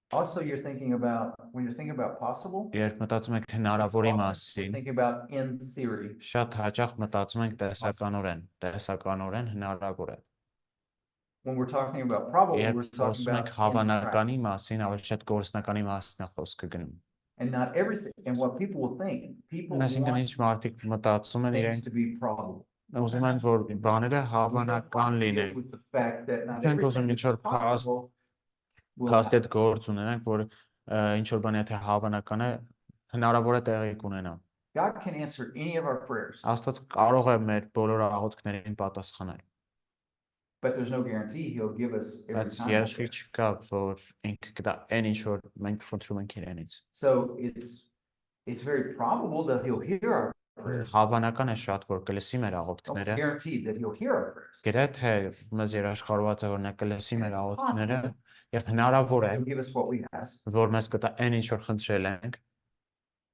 also you're thinking about when you're thinking about possible
երբ մտածում ենք հնարավորի մասին
think about in theory
շատ հաճախ մտածում ենք տեսականորեն հնարավոր է
when we're talking about probable we're talking about
հավանականի մասին ավելի շատ գործնականի մասին է խոսքը գնում
and not everything and what people will think people
այսինքն ինչ մարդիկ մտածում են իրենք
to be probable
ուզում են որ բաները հավանական լինեն չենք ուզում ինչ որ փաստետ գործ ունենանք, որ ինչ որ բան եթե հավանական է, հնարավոր է տեղի կունենա։
God can answer any of our prayers.
Աստված կարող է մեր բոլոր աղոթքներին պատասխանել։
But there's no guarantee he'll give us every time.
Բայց երաշխիք չկա, որ ինքը կտա այն ինչ որ մենք խնդրում ենք իրենից։
So it's very probable that he'll hear our prayers.
Հավանական է շատ որ կլսի մեր աղոթքները։
Guaranteed that he'll hear our prayers.
Գրեթե մեզ երաշխավորված է որ նա կլսի մեր աղոթքները։ Եվ հնարավոր է որ մեզ կտա այն ինչ որ խնդրել ենք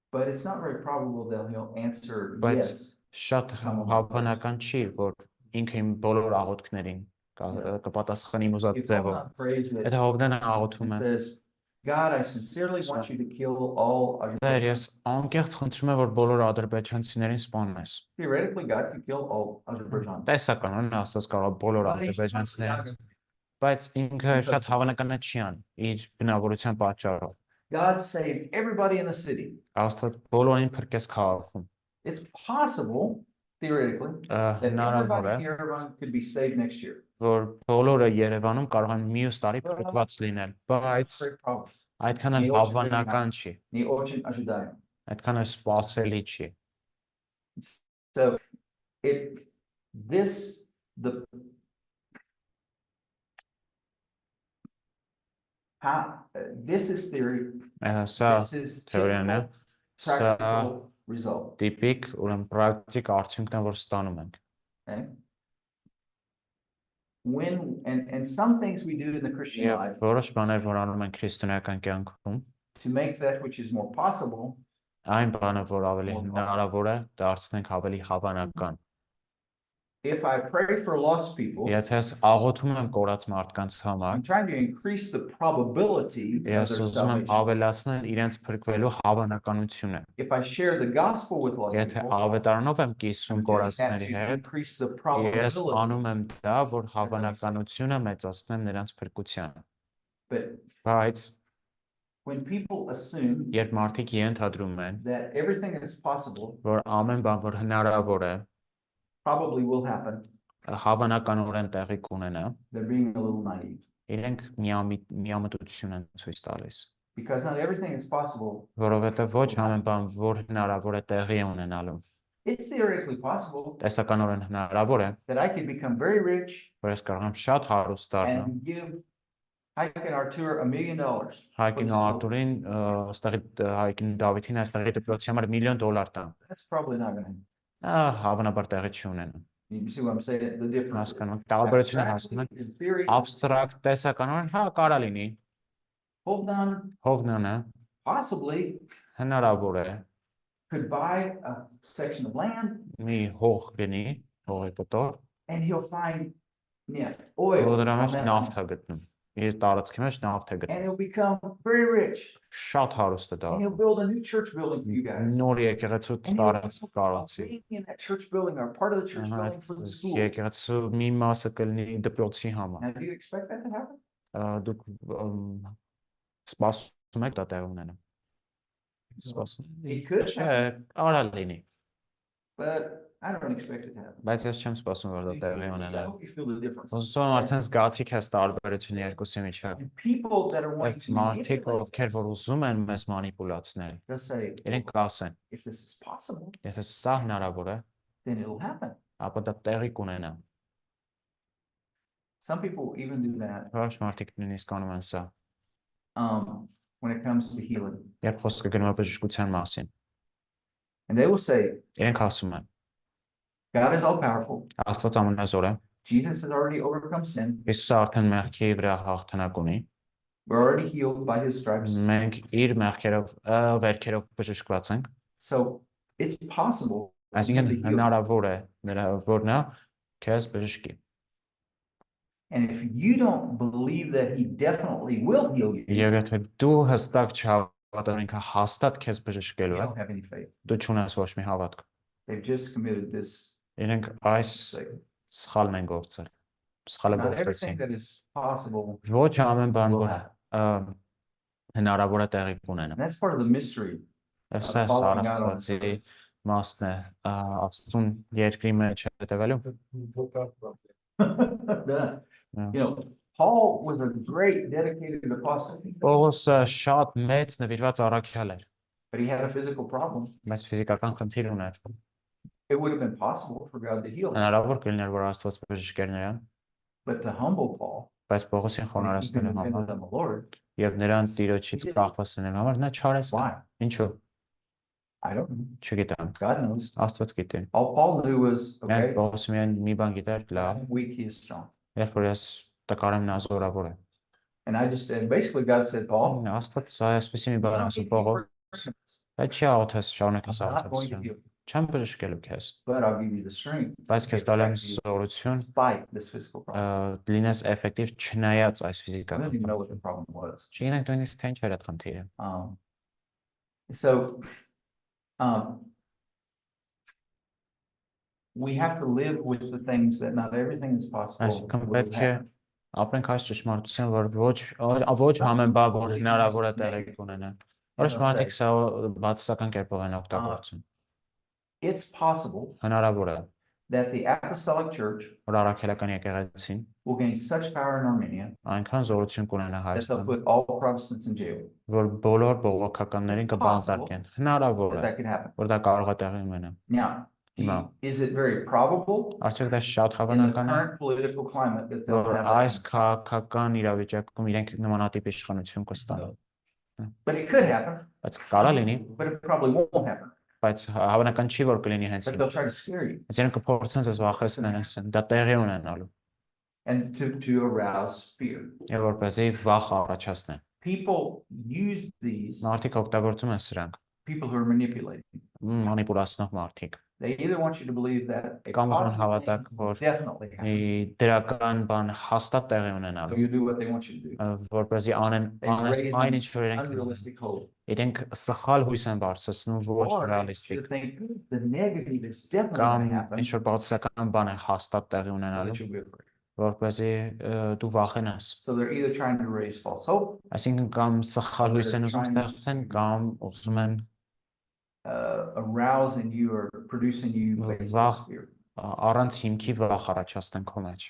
but it's not very probable that he'll answer yes
շատ հավանական չի որ ինքը իմ բոլոր աղոթքներին կպատասխանի իմ ուզած ձևով եթե Հովնան աղոթում է
God, I sincerely want you to kill all Azerbaijan.
Ես անկեղծ խնդրում եմ որ բոլոր ադրբեջանցիներին սպանես
Theoretically God could kill all Azerbaijan.
Տեսականորեն Աստված կարող է բոլոր ադրբեջանցիներին բայց ինքը շատ հավանական չի ան իր բնավորության պատճառով
God saved everybody in the city.
Աստված բոլորին փրկեց քաղաքում
It's possible theoretically that everybody here could be saved next year.
Որ բոլորը Երևանում կարող են մյուս տարի փրկված լինել բայց այդքան էլ հավանական չի
Не очень ожидаем.
Այդքան էլ սպասելի չի
So this is theory. This is typical practical result.
Տիպիկ ուրեմն պրակտիկ արդյունքն է որ ստանում ենք
Okay. And some things we do in the Christian life
որոշ բաներ որ անում ենք քրիստոնեական կյանքում
to make that which is more possible
այն բանը որ ավելի հնարավոր է դարձնենք ավելի հավանական
If I pray for lost people
Եթե աղոթում եմ կորած մարդկանց համար
I'm trying to increase the probability of their salvation.
Ավելացնել իրենց փրկվելու հավանականությունը
If I share the gospel with lost
Եթե
people
ավետարանով եմ կիսվում կորածների հետ
increase the
Ես
probability
անում եմ դա որ հավանականությունը մեծացնեմ նրանց փրկության Բայց
when people assume
երբ մարդիկ ենթադրում են
that everything is possible
որ ամեն բան որ հնարավոր է
probably will happen
հավանականորեն տեղի կունենա
they're being a little naive
իրենք միամտություն են ցույց տալիս
Because not everything is possible.
Որովհետև ոչ ամեն բան, որ հնարավոր է տեղի է ունենալու։
It's theoretically possible
Տեսականորեն հնարավոր է,
that I could become very rich
որ ես կարող եմ շատ հարուստ դառնամ։
and give Hike and Artur $1 million.
Հայկին ու Արտուրին, այստեղի Հայկին Դավիթին այստեղի դպրոցի համար $1 million տամ։
That's probably not going to happen.
Հավանաբար տեղի չունենա։
You see what I'm saying? The difference.
Հասկանում եք, տարբերությունը հասնում եք,
In theory,
abstract տեսականորեն, հա, կարա լինի,
Hovdan
հովնանը
possibly
հնարավոր է,
could buy a section of land
մի հող գնի, հողի կտոր,
and he'll find neft, oil,
որ դրա
on
մեջ
that
նավթ
land,
է գտնում, իր տարածքի մեջ նավթ է
and
գտնում,
he'll become very rich.
շատ հարուստ է
And he'll
դառնում,
build a new church building for you guys.
նոր եկեղեցու
And
տարածք կարացի,
being in that church building or part of the church building for the school.
եկեղեցու մի մասը կլինի դպրոցի համար,
Now, do you expect that to happen?
դուք սպասում եք դա տեղ ունենա, սպասում,
It could
չէ,
happen,
կարա լինի,
but I don't expect it to happen.
բայց ես չեմ սպասում, որ դա տեղի
I
ունենա,
hope you feel the difference.
ոսում եմ արդեն զգացիք ես տարբերությունը երկուսի միջև,
And people that are wanting
Եվ
to
մարդիկ,
manipulate
ովքեր որ
this,
ուզում են մեզ մանիպուլացնել,
they'll say,
իրենք կասեն,
if this is possible,
եթե սա հնարավոր է,
then it'll happen.
ապա դա տեղի կունենա։
Some people even do that
Որոշ մարդիկ նույնիսկ անում են սա,
when it comes to healing.
երբ խոսքը գնում է բժշկության մասին,
And they will say,
իրենք ասում են,
God is all powerful.
Աստված ամենազոր է,
Jesus has already overcome sin.
Հիսուսը արդեն մեղքի վրա հաղթանակ ունի,
We're already healed by his stripes.
մենք իր մեղքերով, վերքերով բժշկված ենք,
So it's possible for you
այսինքն
to heal.
հնարավոր է նրա որ նա քեզ բժշկի։
And if you don't believe that he definitely will heal you, you
Եվ եթե դու հստակ չհավատում ինքը հաստատ քեզ բժշկելու է,
don't have any faith.
դու չունես ոչ մի հավատք։
They've just committed this
Իրենք այս
mistake.
սխալն են գործել, սխալը
Not everything
գործեցին։
that is possible
Ոչ ամեն բան,
will
որ
happen.
հնարավոր է տեղի ունենա։
And that's part of the mystery.
Սա
following God on
Աստվածի
this.
մասն է, Աստծուն երկրի մեջ հետևելու։
Yeah. You know, Paul was a great dedicated apostle,
Պողոսը շատ մեծ նվիրված առաքյալ էր,
but he had a physical problem.
բայց ֆիզիկական խնդիր ուներ։
It would have been possible for God to heal him,
Հնարավոր կլիներ, որ Աստված բժշկեր նրան,
but to humble Paul
բայց Պողոսին
and keep him
խոնարհացնելու
dependent
համար
on the Lord,
եւ նրան Տիրոջից կախված լինելու համար նա չարեց դա։
why?
Ինչու՞։
I don't know.
Չգիտեմ։
God knows.
Աստված գիտի։
All Paul knew was,
Միայն
okay,
Պողոսը միայն մի բան գիտեր, լավ,
I'm weak, he is strong.
երբ որ ես տկար եմ, նա զորավոր է։
And I just, and basically God said, Paul,
Աստված այսպեսի մի
I'm
բան
not
ասում
giving you
Պողոս,
permission.
այդ չի աղոթես շարունակես
I'm not going to
աղոթես։
heal you,
Չեմ բժշկելու քեզ,
but I'll give you the strength
բայց քեզ տալու եմ զորություն,
fight this physical problem.
լինես էֆեկտիվ չնայած այս
I
ֆիզիկական
didn't even know what
խնդրին։
the problem was.
Չգիտենք նույնիսկ թե ինչ էր այդ խնդիրը։
So, we have to live with the things that not everything is possible.
Այսինքն
will
պետք է
happen.
ապրենք այս ճշմարտության, որ ոչ ամեն բան, որ հնարավոր է տեղի կունենա։ Որոշ մարդիկ սա բացասական կերպով են օգտագործում։
It's possible
Հնարավոր է,
that the apostolic church
որ առաքելական եկեղեցին
will gain such power in Armenia
այնքան զորություն կունենա
that they'll
Հայաստան,
put all Protestants in jail.
որ բոլոր բողոքականներին կբանտարկեն։ Հնարավոր է,
That could happen.
որ դա կարող է տեղի ունենա։
Now,
Now.
is it very probable
Արդյոք դա շատ
in the
հավանական է,
current political climate that they'll
որ
have
այս
that?
քաղաքական իրավիճակում իրենք նմանատիպ իշխանություն կստանան։
But it could happen,
Բայց կարա լինի,
but it probably won't happen.
բայց հավանական չի, որ կլինի հենց
But
հիմա։
they'll try to scare you
Բայց իրենք կփորձեն ձեզ վախեցնել, ասեն, դա տեղի ունենալու,
and to arouse fear.
եւ որպեսզի վախ առաջացնեն։
People use these,
Մարդիկ օգտագործում են սրանք,
people who are manipulating.
մանիպուլացնող մարդիկ։
They either want you to believe that a
Կամ ուզում են
positive
հավատալ,
thing
որ
will definitely happen.
դրական բան հաստատ տեղի
So
ունենալու,
you do what they want you to do.
որպեսզի անեն
They
անես
raise
այն
an
ինչ որ իրենք
unrealistic hope.
իրենք սխալ հույս են բարձրացնում, ոչ
Or you
ռեալիստիկ,
think the negative is definitely
կամ
going to happen,
ինչ որ բացասական բան է հաստատ տեղի
so
ունենալու,
that you'll be afraid.
որպեսզի դու վախենաս։
So they're either trying to raise false hope,
Այսինքն կամ սխալ հույս են ուզում ստեղծեն, կամ ուզում են
arousing you or producing you baseless fear.
առանց հիմքի վախ առաջացնեն քո մեջ։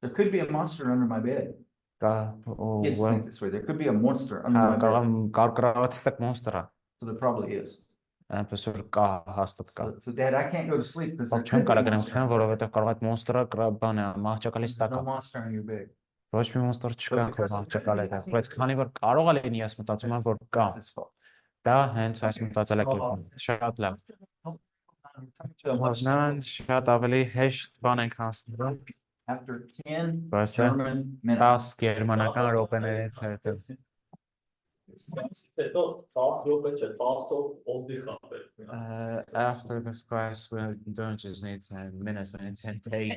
There could be a monster under my bed. Kids think this way. There could be a monster under my bed.
Կարկրավատիստակ մոնստր է։
So there probably is.
Այնպես որ կա, հաստատ կա։
So Dad, I can't go to sleep because there
Չեմ
could be a
կարող գնամ
monster.
քնեմ, որովհետև կարող է այդ մոնստրը բան է, մահճակալից
There's
տակ
no
է։
monster in your bed.
Ոչ մի մոնստր չկա քո մահճակալի հետ, բայց քանի որ կարող է լինի, ես մտածում եմ, որ կա։
It's his fault.
Դա հենց այս մտածելակերպն է։ Շատ լավ։ Նման շատ ավելի հեշտ բան ենք հասնում։
After 10
Բայց
German minutes.
10 գերմանական րոպեներից հետո։
Հետո 10 րոպե չէ, 10-ով օդի խապել։
After this class, we don't just need 10 minutes, we need 10 days.